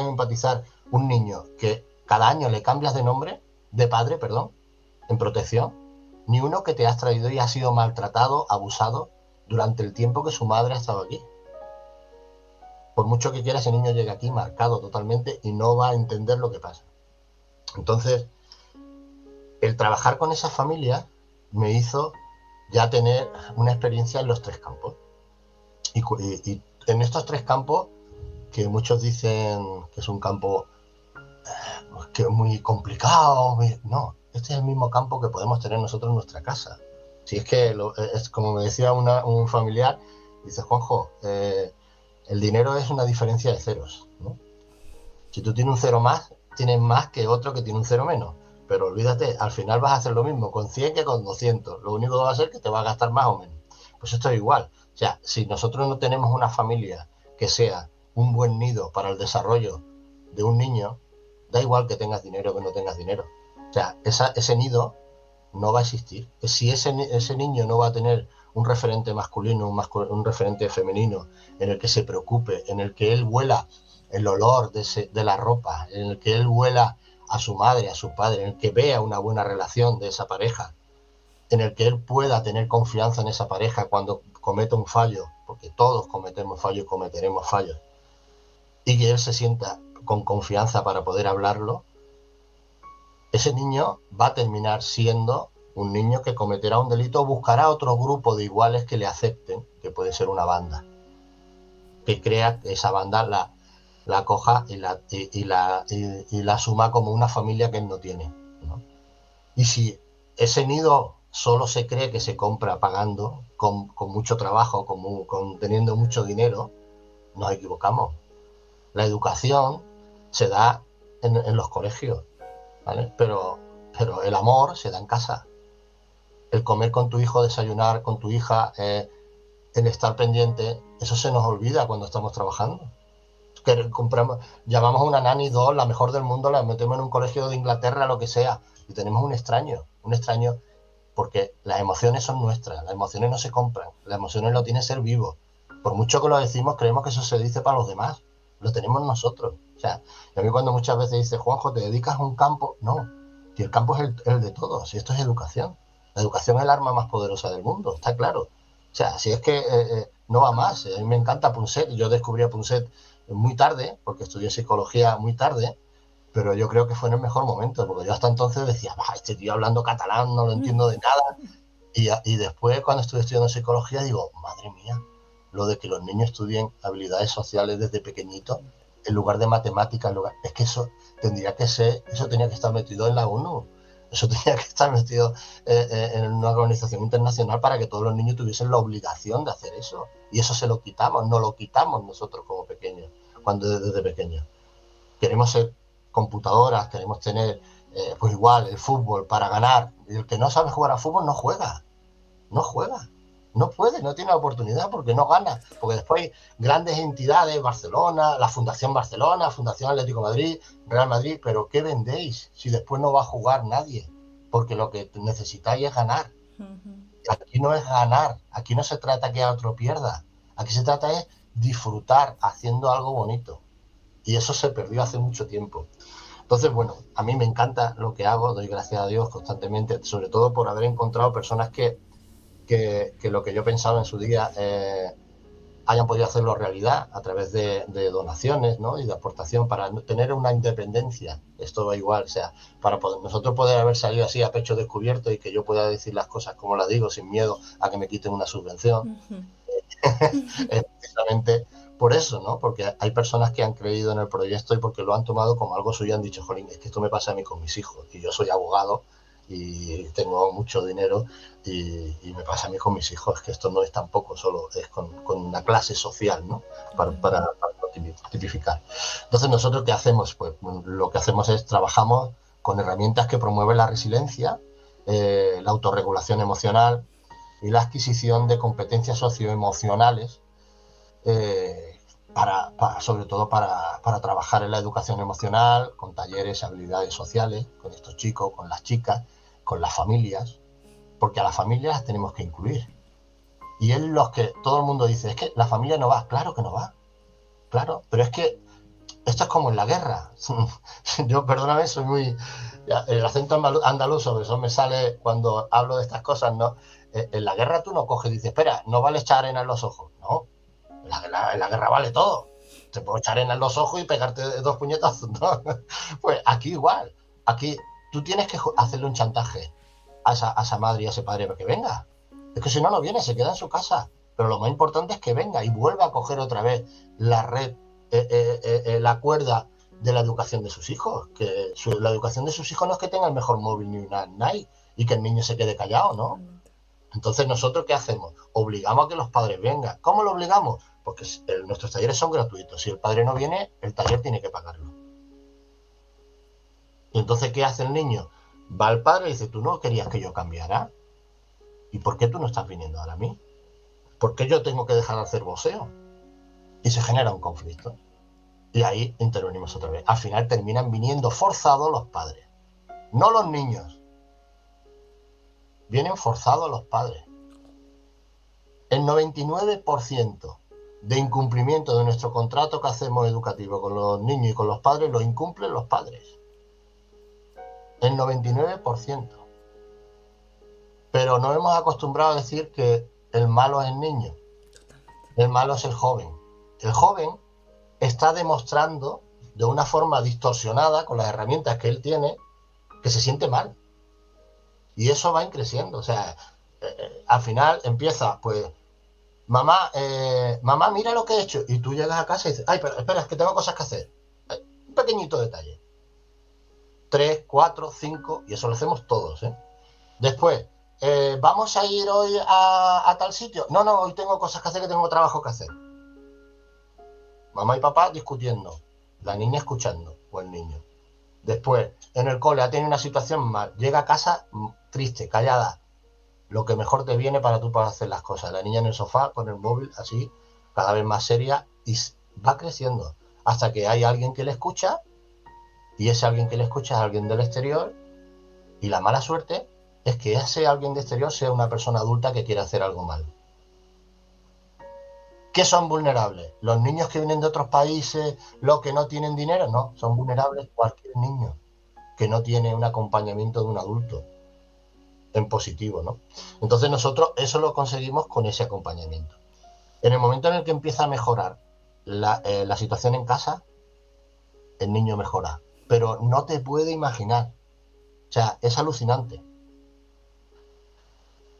empatizar un niño que cada año le cambias de nombre, de padre, perdón, en protección, ni uno que te has traído y ha sido maltratado, abusado durante el tiempo que su madre ha estado aquí. Por mucho que quiera, ese niño llegue aquí marcado totalmente y no va a entender lo que pasa. Entonces, el trabajar con esas familias me hizo ya tener una experiencia en los 3 campos. Y en estos 3 campos, que muchos dicen que es un campo que es muy complicado, no, este es el mismo campo que podemos tener nosotros en nuestra casa. Si es que, es como me decía un familiar, dice, Juanjo, el dinero es una diferencia de ceros, ¿no? Si tú tienes un cero más, tienes más que otro que tiene un cero menos. Pero olvídate, al final vas a hacer lo mismo con 100 que con 200. Lo único que va a ser que te va a gastar más o menos. Pues esto es igual. O sea, si nosotros no tenemos una familia que sea un buen nido para el desarrollo de un niño, da igual que tengas dinero o que no tengas dinero. O sea, ese nido no va a existir. Si ese niño no va a tener un referente masculino, un referente femenino, en el que se preocupe, en el que él huela el olor de la ropa, en el que él huela a su madre, a su padre, en el que vea una buena relación de esa pareja, en el que él pueda tener confianza en esa pareja cuando cometa un fallo, porque todos cometemos fallos y cometeremos fallos, y que él se sienta con confianza para poder hablarlo, ese niño va a terminar siendo un niño que cometerá un delito o buscará otro grupo de iguales que le acepten, que puede ser una banda, que crea que esa banda la coja y la asuma como una familia que él no tiene, ¿no? Y si ese nido solo se cree que se compra pagando, con mucho trabajo, teniendo mucho dinero, nos equivocamos. La educación se da en los colegios, ¿vale? Pero el amor se da en casa. El comer con tu hijo, desayunar con tu hija, el estar pendiente, eso se nos olvida cuando estamos trabajando. Llamamos a una nani 2, la mejor del mundo, la metemos en un colegio de Inglaterra, lo que sea, y tenemos un extraño, porque las emociones son nuestras, las emociones no se compran, las emociones lo tiene ser vivo. Por mucho que lo decimos, creemos que eso se dice para los demás, lo tenemos nosotros. O sea, a mí cuando muchas veces dice, Juanjo, ¿te dedicas a un campo? No, si el campo es el de todos, si esto es educación. La educación es el arma más poderosa del mundo, está claro. O sea, si es que no va más. A mí me encanta Punset, yo descubrí a Punset muy tarde, porque estudié psicología muy tarde, pero yo creo que fue en el mejor momento, porque yo hasta entonces decía, este tío hablando catalán, no lo entiendo de nada, y después cuando estuve estudiando psicología digo, madre mía, lo de que los niños estudien habilidades sociales desde pequeñitos, en lugar de matemáticas, es que eso tenía que estar metido en la ONU, eso tenía que estar metido en una organización internacional para que todos los niños tuviesen la obligación de hacer eso, y eso nos lo quitamos nosotros como pequeños, desde pequeños. Queremos ser computadoras, queremos tener, pues igual, el fútbol para ganar. Y el que no sabe jugar a fútbol no juega, no puede, no tiene la oportunidad porque no gana. Porque después hay grandes entidades, Barcelona, la Fundación Barcelona, Fundación Atlético de Madrid, Real Madrid, pero ¿qué vendéis si después no va a jugar nadie? Porque lo que necesitáis es ganar. Aquí no es ganar, aquí no se trata que otro pierda, aquí se trata es disfrutar haciendo algo bonito. Y eso se perdió hace mucho tiempo. Entonces, bueno, a mí me encanta lo que hago, doy gracias a Dios constantemente, sobre todo por haber encontrado personas que lo que yo pensaba en su día hayan podido hacerlo realidad a través de donaciones, ¿no? Y de aportación para tener una independencia. Esto va igual, o sea, para nosotros poder haber salido así a pecho descubierto y que yo pueda decir las cosas como las digo, sin miedo a que me quiten una subvención, es precisamente por eso, ¿no? Porque hay personas que han creído en el proyecto y porque lo han tomado como algo suyo y han dicho, jolín, es que esto me pasa a mí con mis hijos y yo soy abogado y tengo mucho dinero y me pasa a mí con mis hijos, que esto no es tampoco solo, es con una clase social, ¿no? Para tipificar. Entonces, ¿nosotros qué hacemos? Pues lo que hacemos es trabajamos con herramientas que promueven la resiliencia, la autorregulación emocional y la adquisición de competencias socioemocionales, sobre todo para trabajar en la educación emocional, con talleres, habilidades sociales, con estos chicos, con las chicas, con las familias, porque a las familias las tenemos que incluir. Y es los que todo el mundo dice, es que la familia no va, claro que no va, claro, pero es que esto es como en la guerra. Yo, perdóname, soy muy... El acento andaluz, sobre eso me sale cuando hablo de estas cosas, ¿no? En la guerra tú no coges y dices, espera, no vale echar arena en los ojos. No, en la guerra vale todo. Te puedo echar arena en los ojos y pegarte 2 puñetazos, ¿no? Pues aquí igual. Aquí tú tienes que hacerle un chantaje a esa madre y a ese padre para que venga. Es que si no, no viene, se queda en su casa. Pero lo más importante es que venga y vuelva a coger otra vez la red, la cuerda de la educación de sus hijos. Que la educación de sus hijos no es que tenga el mejor móvil ni una Nike y que el niño se quede callado, ¿no? Entonces, ¿nosotros qué hacemos? Obligamos a que los padres vengan. ¿Cómo lo obligamos? Porque nuestros talleres son gratuitos. Si el padre no viene, el taller tiene que pagarlo. Y entonces, ¿qué hace el niño? Va al padre y dice, ¿tú no querías que yo cambiara? ¿Y por qué tú no estás viniendo ahora a mí? ¿Por qué yo tengo que dejar de hacer voceo? Y se genera un conflicto. Y ahí intervenimos otra vez. Al final terminan viniendo forzados los padres. No los niños. Vienen forzados los padres. El 99% de incumplimiento de nuestro contrato que hacemos educativo con los niños y con los padres lo incumplen los padres. El 99%. Pero nos hemos acostumbrado a decir que el malo es el niño. El malo es el joven. El joven está demostrando de una forma distorsionada con las herramientas que él tiene que se siente mal. Y eso va creciendo. O sea, al final empieza, pues, mamá, mira lo que he hecho. Y tú llegas a casa y dices, ay, pero espera, es que tengo cosas que hacer. Un pequeñito detalle. 3, 4, 5, y eso lo hacemos todos, ¿eh? Después, ¿vamos a ir hoy a tal sitio? No, hoy tengo cosas que hacer, que tengo trabajo que hacer. Mamá y papá discutiendo, la niña escuchando, o el niño. Después, en el cole ha tenido una situación mal, llega a casa triste, callada. Lo que mejor te viene para tú para hacer las cosas. La niña en el sofá, con el móvil, así, cada vez más seria, y va creciendo. Hasta que hay alguien que le escucha, y ese alguien que le escucha es alguien del exterior, y la mala suerte es que ese alguien del exterior sea una persona adulta que quiere hacer algo mal. ¿Qué son vulnerables? ¿Los niños que vienen de otros países, los que no tienen dinero? No, son vulnerables cualquier niño que no tiene un acompañamiento de un adulto en positivo, ¿no? Entonces nosotros eso lo conseguimos con ese acompañamiento. En el momento en el que empieza a mejorar la situación en casa, el niño mejora. Pero no te puede imaginar. O sea, es alucinante.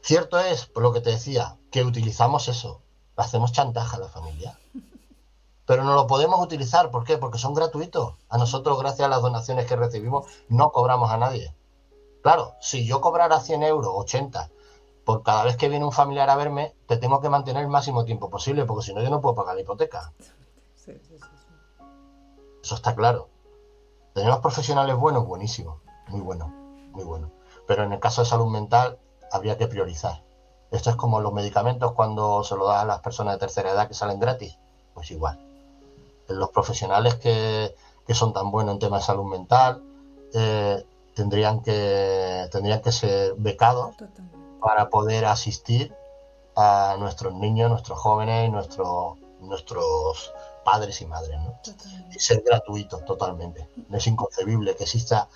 Cierto es, por lo que te decía, que utilizamos eso. Hacemos chantaje a la familia. Pero no lo podemos utilizar. ¿Por qué? Porque son gratuitos. A nosotros, gracias a las donaciones que recibimos, no cobramos a nadie. Claro, si yo cobrara 100 euros, 80, por cada vez que viene un familiar a verme, te tengo que mantener el máximo tiempo posible, porque si no yo no puedo pagar la hipoteca. Sí. Eso está claro. Tenemos profesionales buenos, buenísimos, muy buenos, muy buenos. Pero en el caso de salud mental habría que priorizar. Esto es como los medicamentos cuando se lo dan a las personas de tercera edad que salen gratis. Pues igual. Los profesionales que son tan buenos en temas de salud mental tendrían que ser becados. Totalmente. Para poder asistir a nuestros niños, nuestros jóvenes, nuestros padres y madres, ¿no? Totalmente. Y ser gratuitos totalmente. No es inconcebible que exista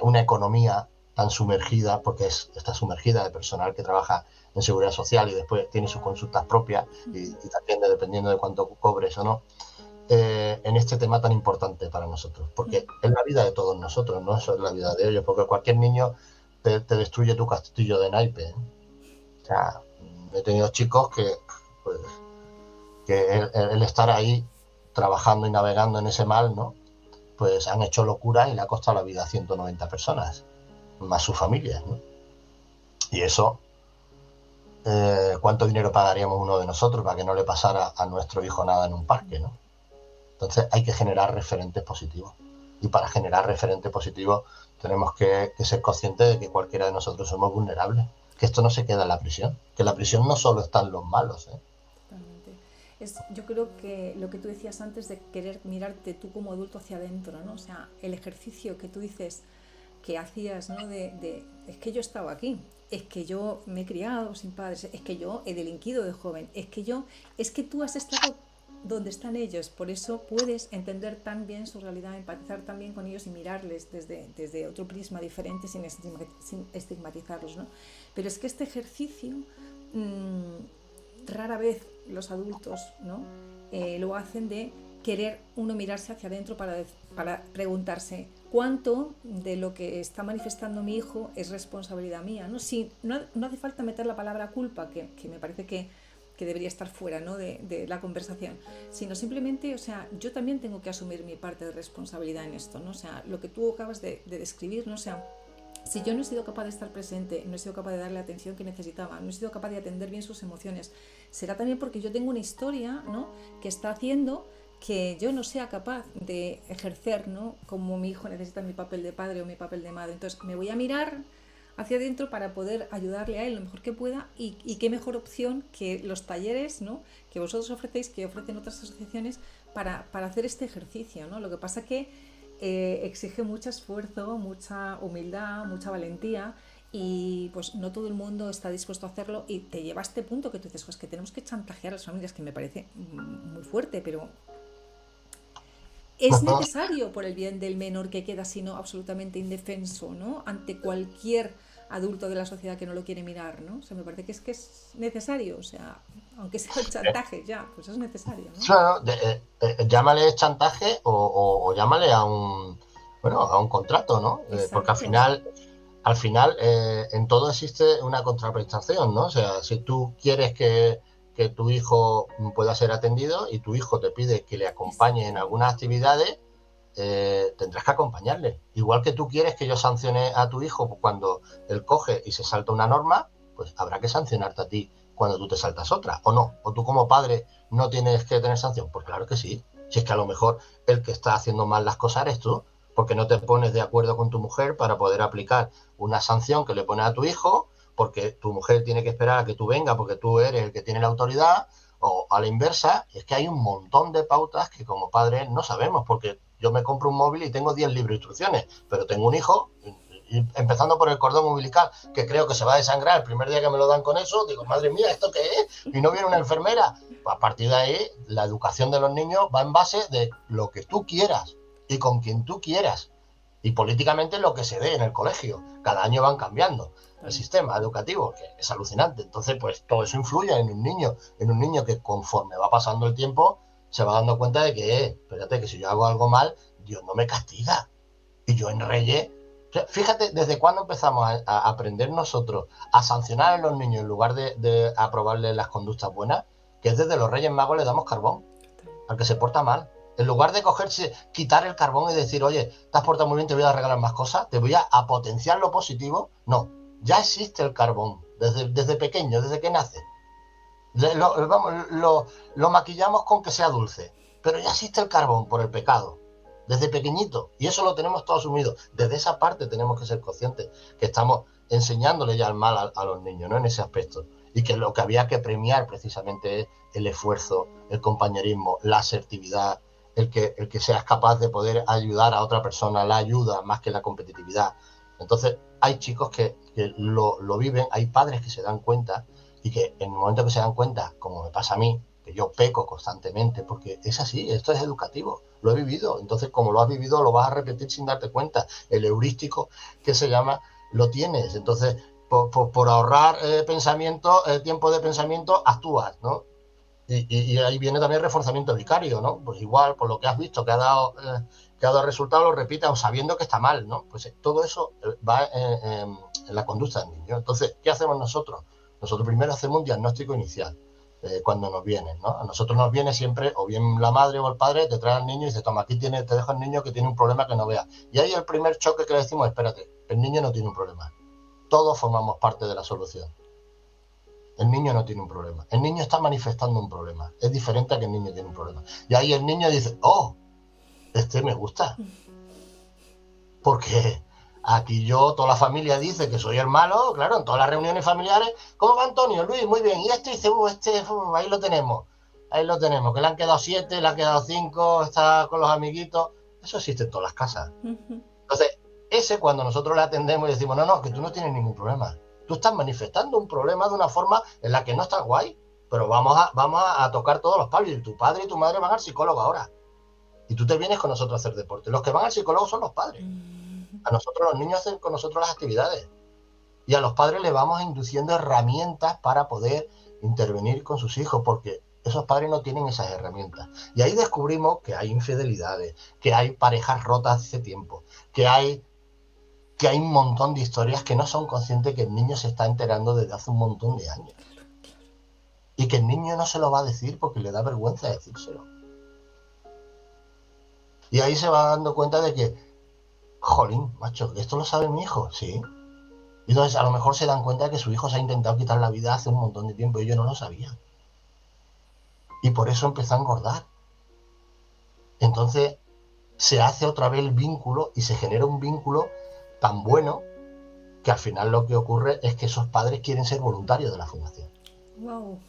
una economía tan sumergida, porque está sumergida de personal que trabaja en seguridad social y después tiene sus consultas propias y te atiende dependiendo de cuánto cobres o no, en este tema tan importante para nosotros, porque es la vida de todos nosotros, no es la vida de ellos, porque cualquier niño te destruye tu castillo de naipe, ¿eh? O sea, he tenido chicos que, pues, que el estar ahí trabajando y navegando en ese mal, ¿no? Pues han hecho locura y le ha costado la vida a 190 personas, más sus familias, ¿no? Y eso, ¿cuánto dinero pagaríamos uno de nosotros para que no le pasara a nuestro hijo nada en un parque, ¿no? Entonces hay que generar referentes positivos. Y para generar referentes positivos tenemos que ser conscientes de que cualquiera de nosotros somos vulnerables. Que esto no se queda en la prisión. Que en la prisión no solo están los malos, ¿eh? Totalmente. Yo creo que lo que tú decías antes de querer mirarte tú como adulto hacia adentro, ¿no? O sea, el ejercicio que tú dices que hacías, ¿no? Es que yo estaba aquí, es que yo me he criado sin padres, es que yo he delinquido de joven, es que tú has estado donde están ellos, por eso puedes entender tan bien su realidad, empatizar tan bien con ellos y mirarles desde otro prisma diferente sin estigmatizarlos, ¿no? Pero es que este ejercicio rara vez los adultos, ¿no? Lo hacen de querer uno mirarse hacia adentro para preguntarse cuánto de lo que está manifestando mi hijo es responsabilidad mía, ¿no? No hace falta meter la palabra culpa, que me parece que debería estar fuera, ¿no? de la conversación, sino simplemente, o sea, yo también tengo que asumir mi parte de responsabilidad en esto, ¿no? O sea, lo que tú acabas de describir, ¿no? O sea, si yo no he sido capaz de estar presente, no he sido capaz de darle la atención que necesitaba, no he sido capaz de atender bien sus emociones, será también porque yo tengo una historia, ¿no? Que está haciendo que yo no sea capaz de ejercer, ¿no? Como mi hijo necesita mi papel de padre o mi papel de madre. Entonces me voy a mirar hacia adentro para poder ayudarle a él lo mejor que pueda y qué mejor opción que los talleres, ¿no? Que vosotros ofrecéis, que ofrecen otras asociaciones para hacer este ejercicio, ¿no? Lo que pasa que exige mucho esfuerzo, mucha humildad, mucha valentía y pues no todo el mundo está dispuesto a hacerlo y te lleva a este punto que tú dices, pues que tenemos que chantajear a las familias, que me parece muy fuerte, pero es necesario por el bien del menor que queda sino absolutamente indefenso, ¿no? Ante cualquier adulto de la sociedad que no lo quiere mirar, ¿no? O sea, me parece que es necesario, o sea, aunque sea el chantaje, ya, pues es necesario, ¿no? Claro, llámale chantaje o llámale a un, bueno, a un contrato, ¿no? Porque Exacto. al final en todo existe una contraprestación, ¿no? O sea, si tú quieres que tu hijo pueda ser atendido y tu hijo te pide que le acompañe en Exacto. algunas actividades, tendrás que acompañarle. Igual que tú quieres que yo sancione a tu hijo cuando él coge y se salta una norma, pues habrá que sancionarte a ti cuando tú te saltas otra, o no. O tú como padre no tienes que tener sanción. Pues claro que sí. Si es que a lo mejor el que está haciendo mal las cosas eres tú, porque no te pones de acuerdo con tu mujer para poder aplicar una sanción que le pones a tu hijo, porque tu mujer tiene que esperar a que tú vengas porque tú eres el que tiene la autoridad, o a la inversa. Es que hay un montón de pautas que como padres no sabemos, porque yo me compro un móvil y tengo 10 libros de instrucciones, pero tengo un hijo, y empezando por el cordón umbilical, que creo que se va a desangrar el primer día que me lo dan con eso, digo, madre mía, ¿esto qué es? Y no viene una enfermera. Pues a partir de ahí, la educación de los niños va en base de lo que tú quieras y con quien tú quieras. Y políticamente lo que se dé en el colegio. Cada año van cambiando el sistema educativo, que es alucinante. Entonces, pues todo eso influye en un niño que conforme va pasando el tiempo, se va dando cuenta de que, espérate, que si yo hago algo mal, Dios no me castiga. Y yo en Reyes, fíjate, desde cuándo empezamos a aprender nosotros a sancionar a los niños en lugar de aprobarles las conductas buenas, que es desde los Reyes Magos le damos carbón al que se porta mal. En lugar de cogerse, quitar el carbón y decir, oye, te has portado muy bien, te voy a regalar más cosas, te voy a potenciar lo positivo. No, ya existe el carbón desde pequeño, desde que nace. Lo maquillamos con que sea dulce, pero ya existe el carbón por el pecado, desde pequeñito, y eso lo tenemos todo asumido. Desde esa parte tenemos que ser conscientes que estamos enseñándole ya el mal a los niños, ¿no? En ese aspecto, y que lo que había que premiar precisamente es el esfuerzo, el compañerismo, la asertividad, el que seas capaz de poder ayudar a otra persona, la ayuda más que la competitividad. Entonces hay chicos que lo viven, hay padres que se dan cuenta y que en el momento que se dan cuenta, como me pasa a mí, porque yo peco constantemente, porque es así, esto es educativo, lo he vivido, entonces como lo has vivido lo vas a repetir sin darte cuenta, el heurístico que se llama, lo tienes, entonces por ahorrar tiempo de pensamiento, actúas, ¿no? Y ahí viene también el reforzamiento vicario, ¿no? Pues igual, por lo que has visto que ha dado resultado, lo repitas, sabiendo que está mal, ¿no? Pues todo eso va en la conducta del niño. Entonces, ¿qué hacemos nosotros? Nosotros primero hacemos un diagnóstico inicial cuando nos vienen, ¿no? A nosotros nos viene siempre, o bien la madre o el padre, te trae al niño y dice, toma, aquí te dejo al niño que tiene un problema que no vea. Y ahí el primer choque que le decimos, espérate, el niño no tiene un problema. Todos formamos parte de la solución. El niño no tiene un problema. El niño está manifestando un problema. Es diferente a que el niño tiene un problema. Y ahí el niño dice, oh, este me gusta. Porque aquí toda la familia dice que soy el malo, claro, en todas las reuniones familiares. ¿Cómo va Antonio? Luis, muy bien. Y este dice, ahí lo tenemos. Ahí lo tenemos, que le han quedado 7, le han quedado 5, está con los amiguitos. Eso existe en todas las casas. Entonces, cuando nosotros le atendemos y decimos, no, que tú no tienes ningún problema. Tú estás manifestando un problema de una forma en la que no estás guay, pero vamos a tocar todos los palos. Y tu padre y tu madre van al psicólogo ahora. Y tú te vienes con nosotros a hacer deporte. Los que van al psicólogo son los padres. A nosotros los niños hacen con nosotros las actividades. Y a los padres le vamos induciendo herramientas para poder intervenir con sus hijos, porque esos padres no tienen esas herramientas. Y ahí descubrimos que hay infidelidades, que hay parejas rotas hace tiempo, que hay un montón de historias que no son conscientes que el niño se está enterando desde hace un montón de años. Y que el niño no se lo va a decir porque le da vergüenza decírselo. Y ahí se va dando cuenta de que, jolín, macho, ¿esto lo sabe mi hijo? Sí. Y entonces a lo mejor se dan cuenta de que su hijo se ha intentado quitar la vida hace un montón de tiempo y ellos no lo sabían. Y por eso empezó a engordar. Entonces se hace otra vez el vínculo y se genera un vínculo tan bueno que al final lo que ocurre es que esos padres quieren ser voluntarios de la fundación. Wow.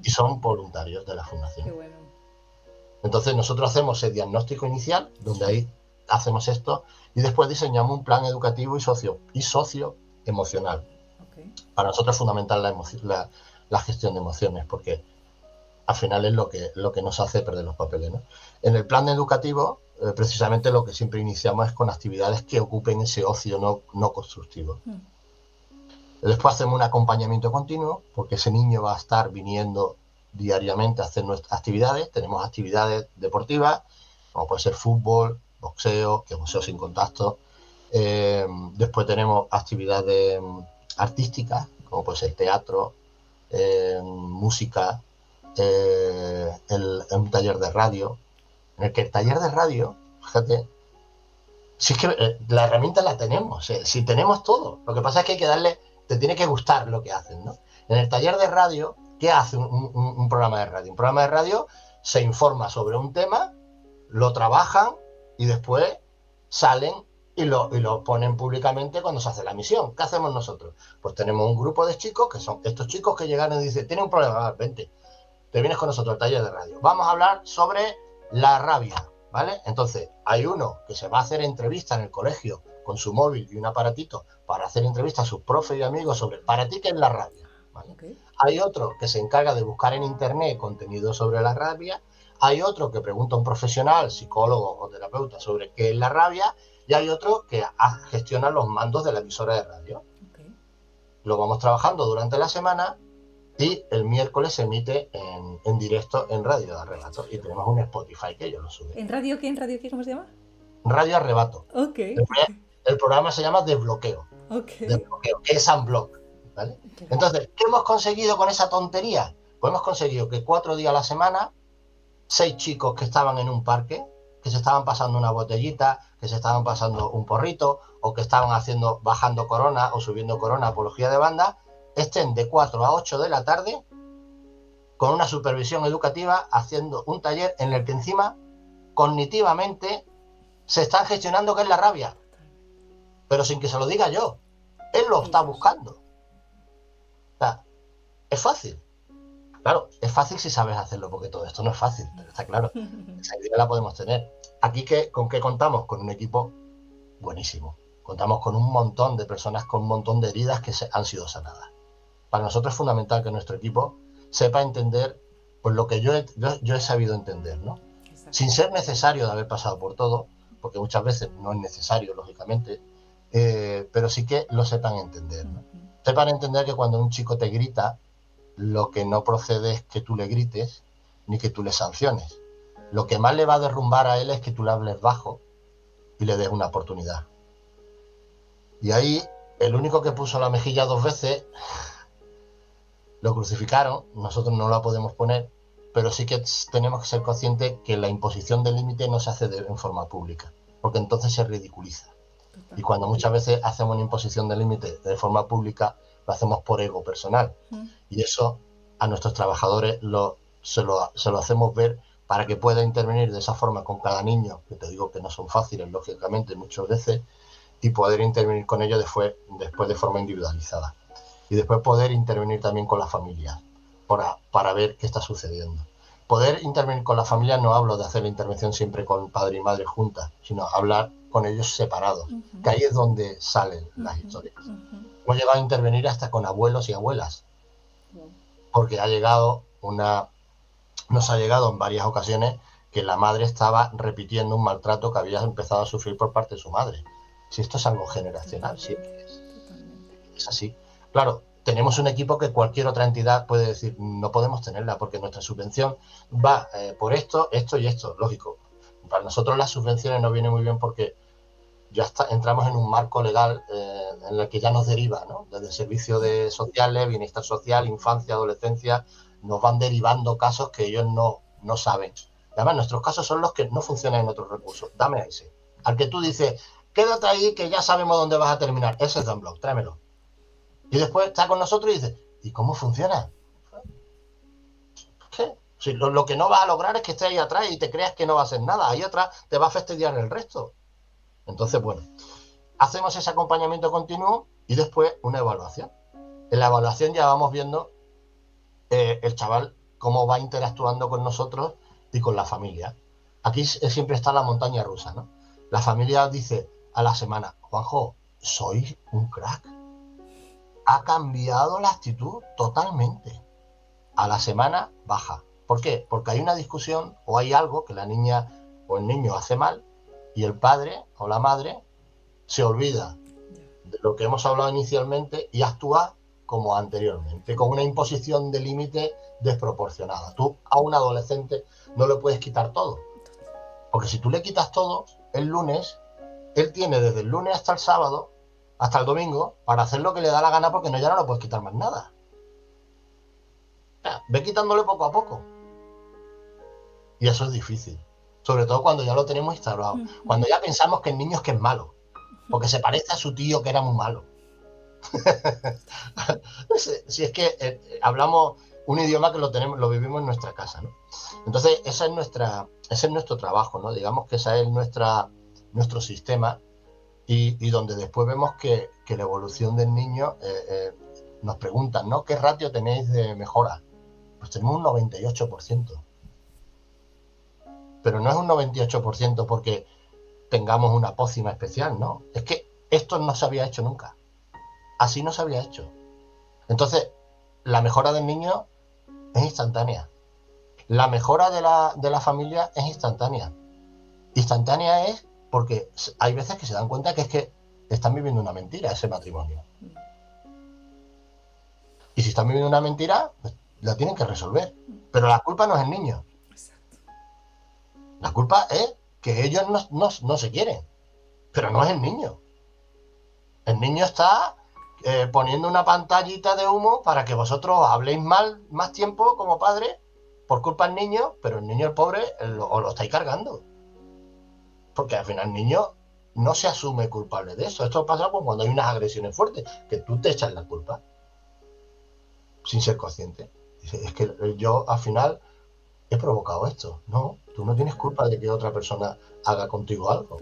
Y son voluntarios de la fundación. Qué bueno. Entonces nosotros hacemos el diagnóstico inicial, donde ahí hacemos esto, y después diseñamos un plan educativo y socioemocional. Okay. Para nosotros es fundamental la gestión de emociones, porque al final es lo que nos hace perder los papeles, ¿no? En el plan educativo, precisamente lo que siempre iniciamos es con actividades que ocupen ese ocio no constructivo. Después hacemos un acompañamiento continuo, porque ese niño va a estar viniendo diariamente a hacer nuestras actividades. Tenemos actividades deportivas, como puede ser fútbol, boxeo, que es boxeo sin contacto. Después tenemos actividades artísticas, como puede ser teatro, música, un taller de radio, en el que el taller de radio, fíjate, si es que la herramienta la tenemos, si tenemos todo, lo que pasa es que hay que darle, te tiene que gustar lo que hacen, ¿no? En el taller de radio, ¿qué hace un programa de radio? Un programa de radio se informa sobre un tema, lo trabajan y después salen y lo ponen públicamente cuando se hace la emisión. ¿Qué hacemos nosotros? Pues tenemos un grupo de chicos, que son estos chicos que llegan y dicen, tiene un problema, vente, te vienes con nosotros al taller de radio. Vamos a hablar sobre la rabia, ¿vale? Entonces, hay uno que se va a hacer entrevista en el colegio con su móvil y un aparatito para hacer entrevistas a sus profes y amigos sobre, para ti, ¿qué es la rabia? ¿Vale? Okay. Hay otro que se encarga de buscar en internet contenido sobre la rabia. Hay otro que pregunta a un profesional, psicólogo o terapeuta sobre qué es la rabia. Y hay otro que gestiona los mandos de la emisora de radio. Okay. Lo vamos trabajando durante la semana. Y el miércoles se emite en directo en Radio de Arrebato. Y tenemos un Spotify que ellos lo suben. ¿En radio qué? ¿En radio qué? ¿Cómo se llama? Radio Arrebato. Ok. El programa se llama Desbloqueo. Okay. Desbloqueo, que es unblock, ¿vale? Okay. Entonces, ¿qué hemos conseguido con esa tontería? Pues hemos conseguido que 4 días a la semana, 6 chicos que estaban en un parque, que se estaban pasando una botellita, que se estaban pasando un porrito, o que estaban bajando corona o subiendo corona, apología de banda, estén de 4 a 8 de la tarde con una supervisión educativa haciendo un taller en el que encima cognitivamente se están gestionando qué es la rabia, pero sin que se lo diga yo. Él lo está buscando. O sea, es fácil. Claro, es fácil si sabes hacerlo, porque todo esto no es fácil, pero está claro. Esa idea la podemos tener. Aquí, ¿con qué contamos? Con un equipo buenísimo. Contamos con un montón de personas con un montón de heridas que han sido sanadas. Para nosotros es fundamental que nuestro equipo sepa entender pues lo que yo he sabido entender, ¿no? Sin ser necesario de haber pasado por todo, porque muchas veces no es necesario, lógicamente, pero sí que lo sepan entender, ¿no? Sepan entender que cuando un chico te grita, lo que no procede es que tú le grites ni que tú le sanciones. Lo que más le va a derrumbar a él es que tú le hables bajo y le des una oportunidad. Y ahí, el único que puso la mejilla 2 veces, lo crucificaron, nosotros no la podemos poner, pero sí que tenemos que ser conscientes que la imposición del límite no se hace en forma pública, porque entonces se ridiculiza. Y cuando muchas veces hacemos una imposición de límite de forma pública, lo hacemos por ego personal. Y eso a nuestros trabajadores se lo hacemos ver para que pueda intervenir de esa forma con cada niño, que te digo que no son fáciles, lógicamente, muchas veces, y poder intervenir con ellos después de forma individualizada. Y después poder intervenir también con las familias para ver qué está sucediendo. Poder intervenir con las familias, no hablo de hacer la intervención siempre con padre y madre juntas, sino hablar con ellos separados, que ahí es donde salen las historias. Hemos llegado a intervenir hasta con abuelos y abuelas, porque nos ha llegado en varias ocasiones que la madre estaba repitiendo un maltrato que había empezado a sufrir por parte de su madre. Si esto es algo generacional, sí es así. Claro, tenemos un equipo que cualquier otra entidad puede decir, no podemos tenerla porque nuestra subvención va por esto, esto y esto, lógico. Para nosotros las subvenciones no vienen muy bien porque ya entramos en un marco legal en el que ya nos deriva, ¿no? Desde servicios sociales, bienestar social, infancia, adolescencia, nos van derivando casos que ellos no saben. Además, nuestros casos son los que no funcionan en otros recursos. Dame a ese. Al que tú dices, quédate ahí que ya sabemos dónde vas a terminar. Ese es Dan Block, tráemelo. Y después está con nosotros y dice, ¿y cómo funciona? ¿Qué? Si lo que no vas a lograr es que estés ahí atrás y te creas que no va a hacer nada. Ahí atrás te va a fastidiar el resto. Entonces, bueno, hacemos ese acompañamiento continuo y después una evaluación. En la evaluación ya vamos viendo el chaval cómo va interactuando con nosotros y con la familia. Aquí siempre está la montaña rusa, ¿no? La familia dice a la semana, Juanjo, sois un crack. Ha cambiado la actitud totalmente. A la semana baja. ¿Por qué? Porque hay una discusión o hay algo que la niña o el niño hace mal y el padre o la madre se olvida de lo que hemos hablado inicialmente y actúa como anteriormente, con una imposición de límite desproporcionada. Tú a un adolescente no le puedes quitar todo, porque si tú le quitas todo, el lunes, él tiene desde el lunes hasta el sábado, hasta el domingo, para hacer lo que le da la gana porque ya no le puedes quitar más nada. Ve quitándole poco a poco. Y eso es difícil, sobre todo cuando ya lo tenemos instalado, cuando ya pensamos que el niño es que es malo, porque se parece a su tío que era muy malo. Si es que hablamos un idioma que lo vivimos en nuestra casa, ¿no? Entonces ese es nuestro trabajo, ¿no? Digamos que ese es nuestro sistema y donde después vemos que la evolución del niño nos preguntan, ¿no? ¿Qué ratio tenéis de mejora? Pues tenemos un 98%. Pero no es un 98% porque tengamos una pócima especial, ¿no? Es que esto no se había hecho nunca. Así no se había hecho. Entonces, la mejora del niño es instantánea. La mejora de la familia es instantánea. Instantánea es porque hay veces que se dan cuenta que es que están viviendo una mentira ese matrimonio. Y si están viviendo una mentira, pues la tienen que resolver. Pero la culpa no es el niño. La culpa es que ellos no se quieren. Pero no es el niño. El niño está poniendo una pantallita de humo para que vosotros habléis mal más tiempo como padre por culpa del niño, pero el niño, el pobre, os lo estáis cargando. Porque al final el niño no se asume culpable de eso. Esto pasa cuando hay unas agresiones fuertes, que tú te echas la culpa sin ser consciente. Dices, es que yo al final he provocado esto. No, tú no tienes culpa de que otra persona haga contigo algo.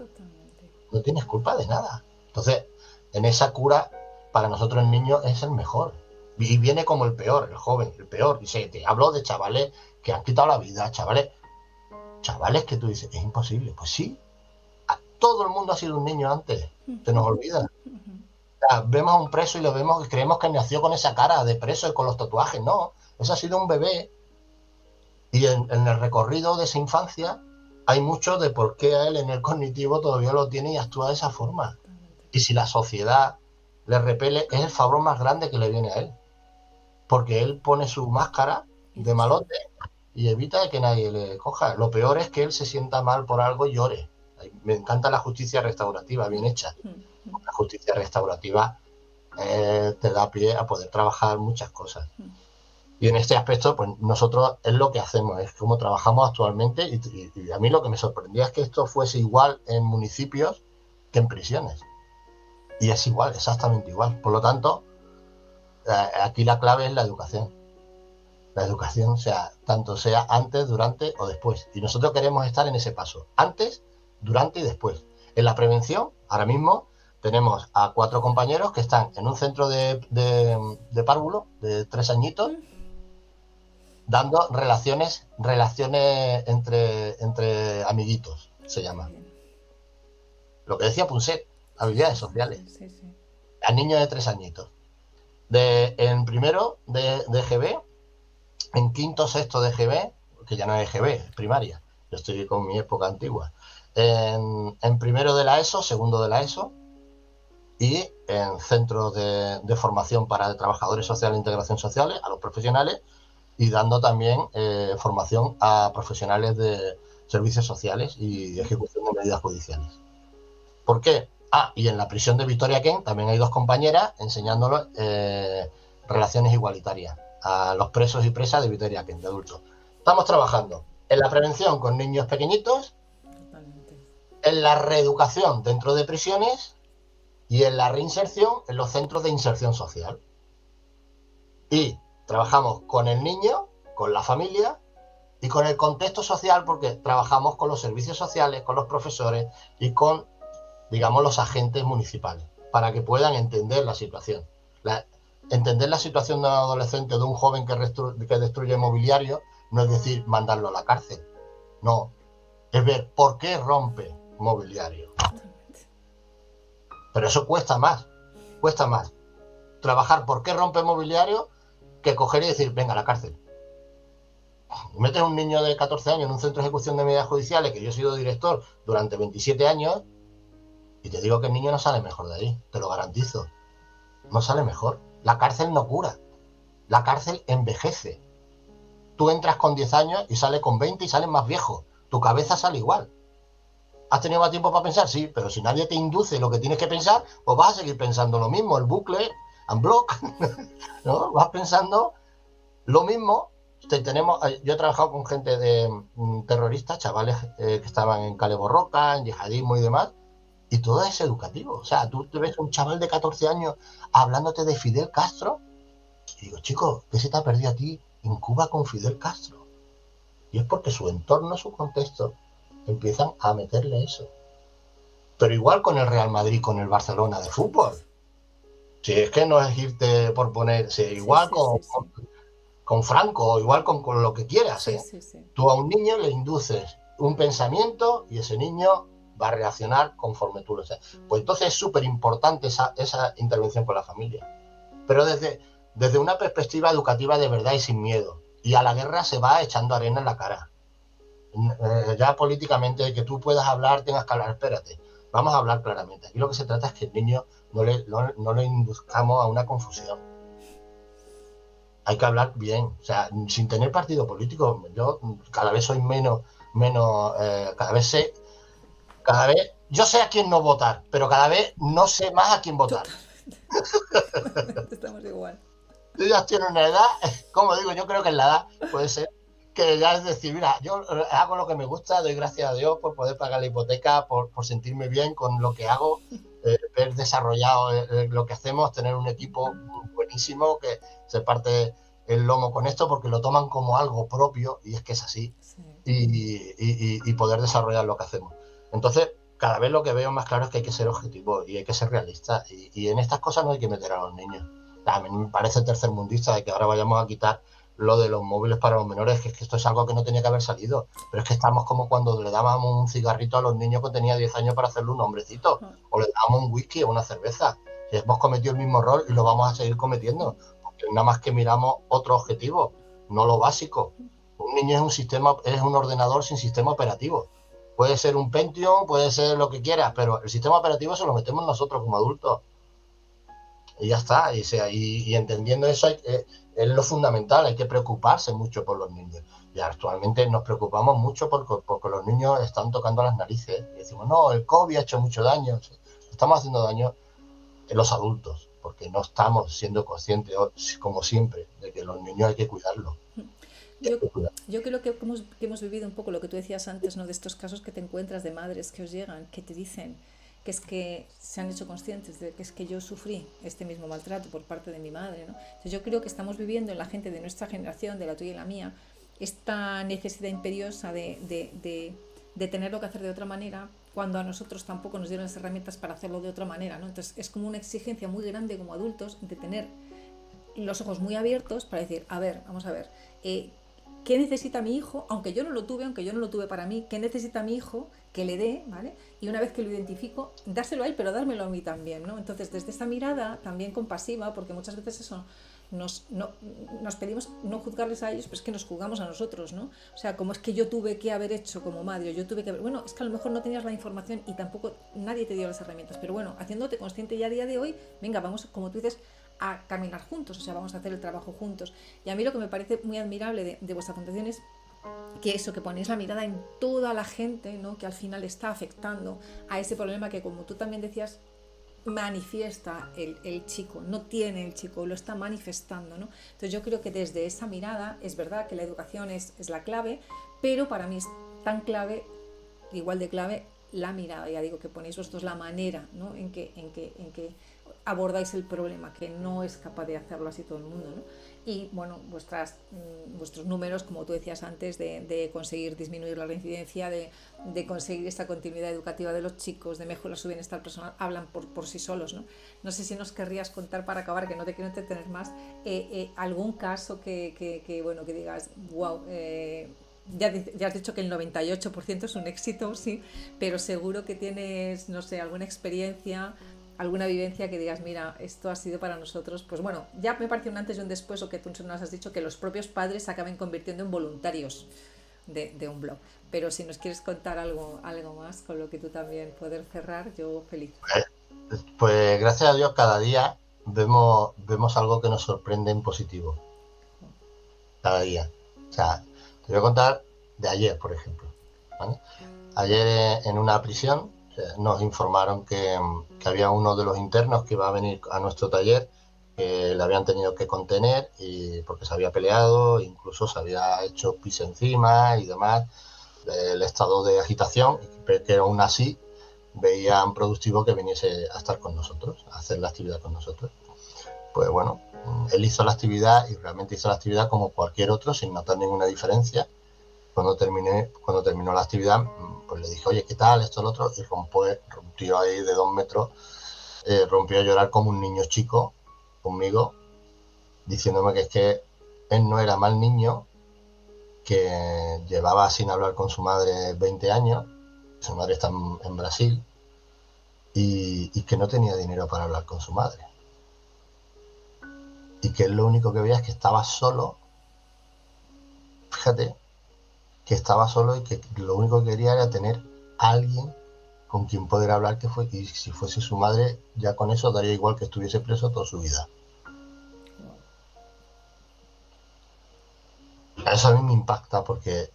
No tienes culpa de nada. Entonces, en esa cura, para nosotros el niño es el mejor. Y viene como el peor, el joven, el peor. Y te hablo de chavales que han quitado la vida, chavales que tú dices, es imposible. Pues sí, todo el mundo ha sido un niño antes, se nos olvida. O sea, vemos a un preso y lo vemos y creemos que nació con esa cara de preso y con los tatuajes. No, eso ha sido un bebé Y en el recorrido de esa infancia hay mucho de por qué a él en el cognitivo todavía lo tiene y actúa de esa forma. Y si la sociedad le repele, es el favor más grande que le viene a él. Porque él pone su máscara de malote y evita que nadie le coja. Lo peor es que él se sienta mal por algo y llore. Me encanta la justicia restaurativa, bien hecha. La justicia restaurativa te da pie a poder trabajar muchas cosas. Y en este aspecto, pues nosotros es lo que hacemos, es como trabajamos actualmente. Y a mí lo que me sorprendía es que esto fuese igual en municipios que en prisiones. Y es igual, exactamente igual. Por lo tanto, aquí la clave es la educación. La educación, tanto sea antes, durante o después. Y nosotros queremos estar en ese paso, antes, durante y después. En la prevención, ahora mismo, tenemos a 4 compañeros que están en un centro de párvulo de 3 añitos, dando relaciones entre amiguitos, se llama. Lo que decía Punset, habilidades sociales. A niños de 3 añitos. En primero de GB, en quinto, sexto de GB, que ya no es GB, es primaria. Yo estoy con mi época antigua. En primero de la ESO, segundo de la ESO, y en centros de formación para trabajadores sociales e integración sociales, a los profesionales, y dando también formación a profesionales de servicios sociales y ejecución de medidas judiciales. ¿Por qué? Y en la prisión de Victoria Kent también hay 2 compañeras enseñándolos relaciones igualitarias a los presos y presas de Victoria Kent, de adultos. Estamos trabajando en la prevención con niños pequeñitos, en la reeducación dentro de prisiones y en la reinserción en los centros de inserción social. Y trabajamos con el niño, con la familia y con el contexto social, porque trabajamos con los servicios sociales, con los profesores y con, digamos, los agentes municipales, para que puedan entender la situación. Entender la situación de un adolescente o de un joven que destruye mobiliario no es decir mandarlo a la cárcel, no, es ver por qué rompe mobiliario. Pero eso cuesta más trabajar por qué rompe mobiliario que coger y decir, venga, a la cárcel. Metes a un niño de 14 años en un centro de ejecución de medidas judiciales, que yo he sido director durante 27 años, y te digo que el niño no sale mejor de ahí, te lo garantizo. No sale mejor. La cárcel no cura. La cárcel envejece. Tú entras con 10 años y sales con 20 y sales más viejo. Tu cabeza sale igual. ¿Has tenido más tiempo para pensar? Sí, pero si nadie te induce lo que tienes que pensar, pues vas a seguir pensando lo mismo, el bucle, unblock, ¿no? Vas pensando lo mismo. Yo he trabajado con gente de terroristas, chavales que estaban en Cale Borroca, en yihadismo y demás, y todo es educativo. O sea, tú te ves un chaval de 14 años hablándote de Fidel Castro, y digo, chico, ¿qué se te ha perdido a ti en Cuba con Fidel Castro? Y es porque su entorno, su contexto, empiezan a meterle eso. Pero igual con el Real Madrid, con el Barcelona de fútbol. Si es que no es irte por poner, igual con Franco, igual con lo que quieras. Tú a un niño le induces un pensamiento y ese niño va a reaccionar conforme tú lo seas. Pues entonces es súper importante esa intervención con la familia. Pero desde una perspectiva educativa de verdad y sin miedo. Y a la guerra se va echando arena en la cara. Ya políticamente, que tú puedas hablar, tengas que hablar, espérate, vamos a hablar claramente. Aquí lo que se trata es que el niño no le induzcamos a una confusión. Hay que hablar bien, o sea, sin tener partido político. Yo cada vez soy menos, cada vez, yo sé a quién no votar, pero cada vez no sé más a quién votar. Estamos igual. Tú ya tienes una edad, como digo, yo creo que en la edad puede ser que ya es decir, mira, yo hago lo que me gusta, doy gracias a Dios por poder pagar la hipoteca, por sentirme bien con lo que hago, ver desarrollado lo que hacemos, tener un equipo buenísimo que se parte el lomo con esto porque lo toman como algo propio y es que es así, sí. y poder desarrollar lo que hacemos. Entonces, cada vez lo que veo más claro es que hay que ser objetivo y hay que ser realista y en estas cosas no hay que meter a los niños. A mí me parece tercermundista de que ahora vayamos a quitar lo de los móviles para los menores, que es que esto es algo que no tenía que haber salido, pero es que estamos como cuando le dábamos un cigarrito a los niños que tenía 10 años para hacerle un hombrecito, o le dábamos un whisky o una cerveza. Y hemos cometido el mismo error y lo vamos a seguir cometiendo, porque nada más que miramos otro objetivo, no lo básico. un niño es un ordenador sin sistema operativo. Puede ser un Pentium, puede ser lo que quieras, pero el sistema operativo se lo metemos nosotros como adultos. Y ya está. Y entendiendo eso es lo fundamental. Hay que preocuparse mucho por los niños. Y actualmente nos preocupamos mucho porque los niños están tocando las narices. Y decimos, no, el COVID ha hecho mucho daño. Estamos haciendo daño en los adultos, porque no estamos siendo conscientes, como siempre, de que los niños hay que cuidarlos. Yo, yo creo que hemos vivido un poco lo que tú decías antes, ¿no? De estos casos que te encuentras de madres que os llegan, que te dicen que es que se han hecho conscientes de que es que yo sufrí este mismo maltrato por parte de mi madre, ¿no? Entonces yo creo que estamos viviendo en la gente de nuestra generación, de la tuya y la mía, esta necesidad imperiosa de tenerlo que hacer de otra manera, cuando a nosotros tampoco nos dieron las herramientas para hacerlo de otra manera, ¿no? Entonces es como una exigencia muy grande como adultos de tener los ojos muy abiertos para decir, a ver, vamos a ver, ¿qué necesita mi hijo? Aunque yo no lo tuve para mí, ¿qué necesita mi hijo que le dé, ¿vale? Y una vez que lo identifico, dárselo a él, pero dármelo a mí también, ¿no? Entonces, desde esta mirada también compasiva, porque muchas veces eso nos pedimos no juzgarles a ellos, pero es que nos juzgamos a nosotros, ¿no? O sea, como es que yo tuve que haber hecho como madre, yo tuve que haber... Bueno, es que a lo mejor no tenías la información y tampoco nadie te dio las herramientas, pero bueno, haciéndote consciente ya a día de hoy, venga, vamos, como tú dices, a caminar juntos, o sea, vamos a hacer el trabajo juntos. Y a mí lo que me parece muy admirable de vuestra fundación es que eso, que ponéis la mirada en toda la gente, ¿no? Que al final está afectando a ese problema que, como tú también decías, manifiesta el chico, no tiene el chico, lo está manifestando, ¿no? Entonces yo creo que desde esa mirada es verdad que la educación es la clave, pero para mí es tan clave, igual de clave, la mirada. Ya digo que ponéis vosotros la manera, ¿no? en que abordáis el problema, que no es capaz de hacerlo así todo el mundo, ¿no? Y bueno, vuestros números, como tú decías antes, de conseguir disminuir la reincidencia, de conseguir esta continuidad educativa de los chicos, de mejorar su bienestar personal, hablan por sí solos, ¿no? No sé si nos querrías contar para acabar, que no te quiero entretener más, algún caso bueno, que digas, wow, ya has dicho que el 98% es un éxito, sí, pero seguro que tienes, no sé, alguna experiencia, alguna vivencia que digas, mira, esto ha sido para nosotros, pues bueno, ya me parece un antes y un después, o que tú nos has dicho, que los propios padres se acaben convirtiendo en voluntarios de un blog. Pero si nos quieres contar algo más con lo que tú también poder cerrar, yo feliz. Pues gracias a Dios cada día vemos algo que nos sorprende en positivo. Cada día. O sea, te voy a contar de ayer, por ejemplo. ¿Vale? Ayer en una prisión nos informaron que había uno de los internos que iba a venir a nuestro taller, que le habían tenido que contener porque se había peleado, incluso se había hecho pis encima y demás, el estado de agitación, que aún así veían productivo que viniese a estar con nosotros, a hacer la actividad con nosotros. Pues bueno, él hizo la actividad y realmente hizo la actividad como cualquier otro, sin notar ninguna diferencia. Cuando terminó la actividad, pues le dije, oye, ¿qué tal? Esto, lo otro, y un tío ahí de 2 metros, rompió a llorar como un niño chico conmigo, diciéndome que es que él no era mal niño, que llevaba sin hablar con su madre 20 años, su madre está en Brasil, y que no tenía dinero para hablar con su madre. Y que él lo único que veía es que estaba solo, fíjate, que estaba solo y que lo único que quería era tener a alguien con quien poder hablar, y si fuese su madre, ya con eso daría igual que estuviese preso toda su vida. Eso a mí me impacta porque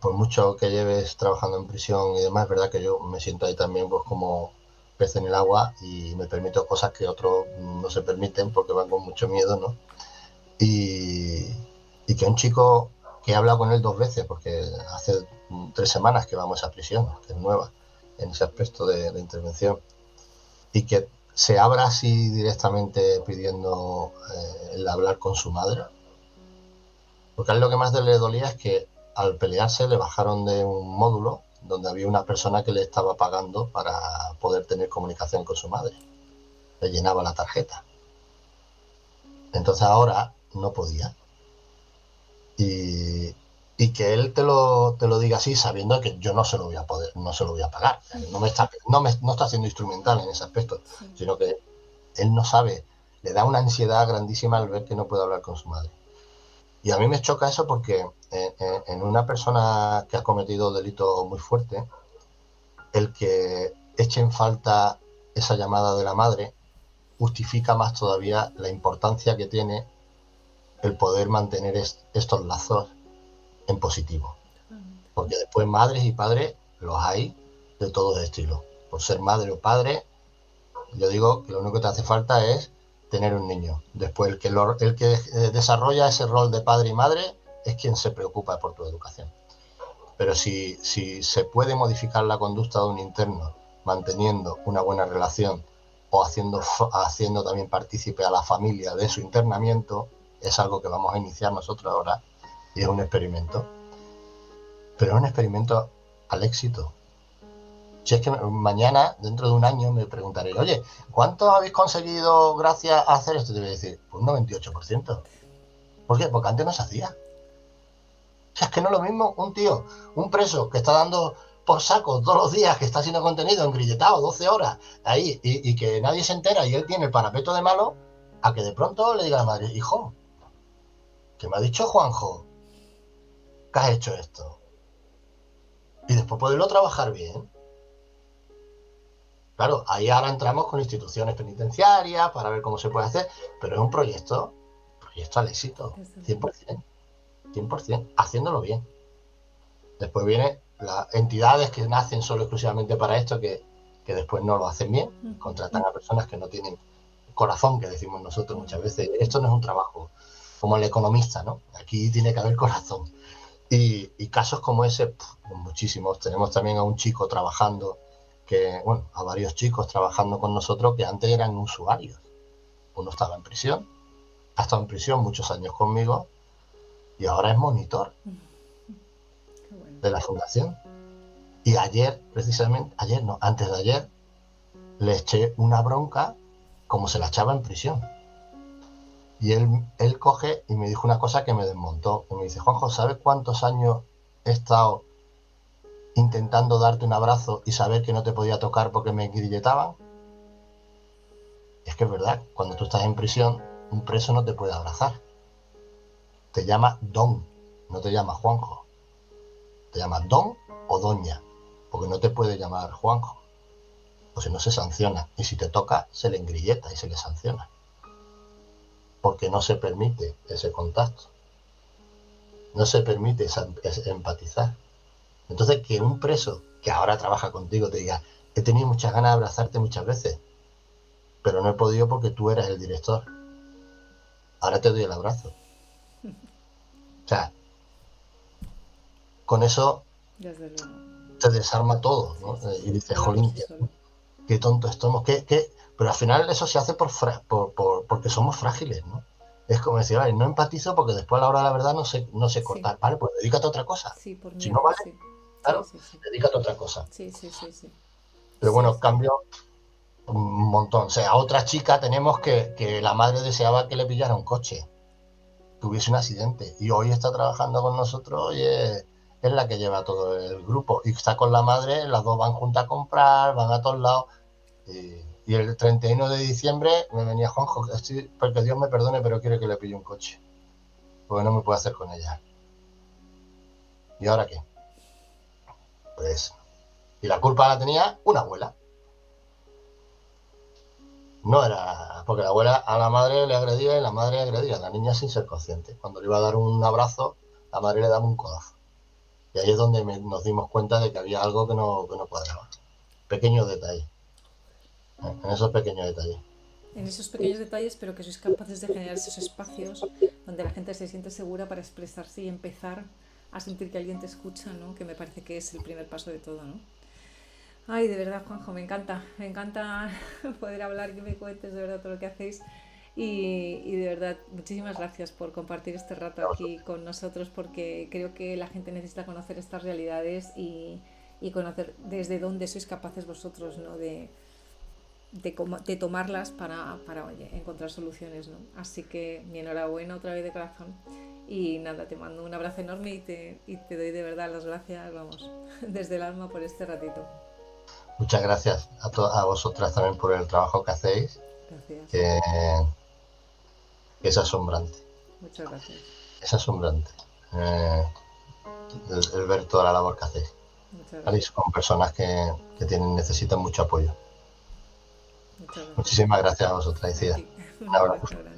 por mucho que lleves trabajando en prisión y demás, es verdad que yo me siento ahí también pues como pez en el agua y me permito cosas que otros no se permiten porque van con mucho miedo, ¿no? Y que un chico que he hablado con él 2 veces, porque hace 3 semanas que vamos a esa prisión, que es nueva en ese aspecto de intervención, y que se abra así directamente pidiendo el hablar con su madre. Porque a él lo que más le dolía es que al pelearse le bajaron de un módulo donde había una persona que le estaba pagando para poder tener comunicación con su madre. Le llenaba la tarjeta. Entonces ahora no podía. Y que él te lo diga así sabiendo que yo no se lo voy a poder, no se lo voy a pagar. No está haciendo instrumental en ese aspecto, sino que él no sabe, le da una ansiedad grandísima al ver que no puede hablar con su madre. Y a mí me choca eso porque en una persona que ha cometido delitos muy fuertes, el que eche en falta esa llamada de la madre justifica más todavía la importancia que tiene el poder mantener estos lazos en positivo. Totalmente. Porque después madres y padres los hay de todos estilos. Por ser madre o padre, yo digo que lo único que te hace falta es tener un niño. Después el que desarrolla ese rol de padre y madre es quien se preocupa por tu educación. Pero si se puede modificar la conducta de un interno manteniendo una buena relación o haciendo también partícipe a la familia de su internamiento, es algo que vamos a iniciar nosotros ahora y es un experimento. Pero es un experimento al éxito. Si es que mañana, dentro de un año, me preguntaré, oye, ¿cuánto habéis conseguido gracias a hacer esto? Te voy a decir, pues un 98%. ¿Por qué? Porque antes no se hacía. O sea, es que no es lo mismo un tío, un preso que está dando por saco todos los días, que está haciendo contenido engrilletado 12 horas ahí y que nadie se entera y él tiene el parapeto de malo, a que de pronto le diga a la madre, hijo, ¿qué me ha dicho Juanjo? ¿Que has hecho esto? Y después poderlo trabajar bien. Claro, ahí ahora entramos con instituciones penitenciarias para ver cómo se puede hacer, pero es un proyecto al éxito, Desde luego. 100%, 100%, haciéndolo bien. Después vienen las entidades que nacen solo exclusivamente para esto, que después no lo hacen bien, Ujú. contratan a personas que no tienen corazón, que decimos nosotros muchas No. veces. Esto no es un trabajo como el economista, ¿no? Aquí tiene que haber corazón. Y casos como ese, muchísimos. Tenemos también a un chico trabajando, a varios chicos trabajando con nosotros que antes eran usuarios. Uno estaba en prisión, ha estado en prisión muchos años conmigo y ahora es monitor Qué bueno. de la fundación. Y ayer, precisamente, ayer no, antes de ayer, le eché una bronca como se la echaba en prisión. Y él coge y me dijo una cosa que me desmontó. Y me dice, Juanjo, ¿sabes cuántos años he estado intentando darte un abrazo y saber que no te podía tocar porque me grilletaban? Y es que es verdad, cuando tú estás en prisión, un preso no te puede abrazar. Te llama Don, no te llama Juanjo. Te llama Don o Doña, porque no te puede llamar Juanjo. O si no se sanciona. Y si te toca, se le engrilleta y se le sanciona. Porque no se permite ese contacto. No se permite empatizar. Entonces, que un preso que ahora trabaja contigo te diga, he tenido muchas ganas de abrazarte muchas veces, pero no he podido porque tú eras el director. Ahora te doy el abrazo. O sea, con eso Desde luego. te desarma todo, Sí, ¿no? sí, Y sí. dices, Habla por jolín, sí solo. qué tontos estamos, pero al final eso se hace porque somos frágiles, ¿no? Es como decir, vale, no empatizo porque después a la hora de la verdad no sé Sí, cortar. Vale, pues dedícate a otra cosa. sí, por Si no miedo, vale, sí. Sí, claro, sí, sí. dedícate a otra cosa. Sí, sí, sí, sí. Pero Sí, bueno, sí. cambio un montón. O sea, a otra chica tenemos que la madre deseaba que le pillara un coche, que hubiese un accidente. Y hoy está trabajando con nosotros y es la que lleva todo el grupo. Y está con la madre, las dos van juntas a comprar, van a todos lados. Y el 31 de diciembre me venía Juanjo, porque Dios me perdone, pero quiere que le pille un coche. Porque no me puedo hacer con ella. ¿Y ahora qué? Pues. Y la culpa la tenía una abuela. No era. Porque la abuela a la madre le agredía y la madre agredía a la niña sin ser consciente. Cuando le iba a dar un abrazo, la madre le daba un codazo. Y ahí es donde nos dimos cuenta de que había algo que no cuadraba. Pequeños detalles. En esos pequeños detalles. En esos pequeños detalles, pero que sois capaces de generar esos espacios donde la gente se siente segura para expresarse y empezar a sentir que alguien te escucha, ¿no? Que me parece que es el primer paso de todo, ¿no? Ay, de verdad, Juanjo, me encanta poder hablar, que me cuentes de verdad todo lo que hacéis. Y de verdad, muchísimas gracias por compartir este rato aquí con nosotros, porque creo que la gente necesita conocer estas realidades y conocer desde dónde sois capaces vosotros, ¿no? De tomarlas para oye, encontrar soluciones, ¿no? Así que mi enhorabuena otra vez de corazón. Y nada, te mando un abrazo enorme y te doy de verdad las gracias, vamos, desde el alma por este ratito. Muchas gracias a vosotras también por el trabajo que hacéis, Gracias. que es asombrante. Muchas gracias. es asombrante el ver toda la labor que hacéis. Alice, con personas que necesitan mucho apoyo. Muchísimas gracias a vosotras, Icía. Un abrazo grande.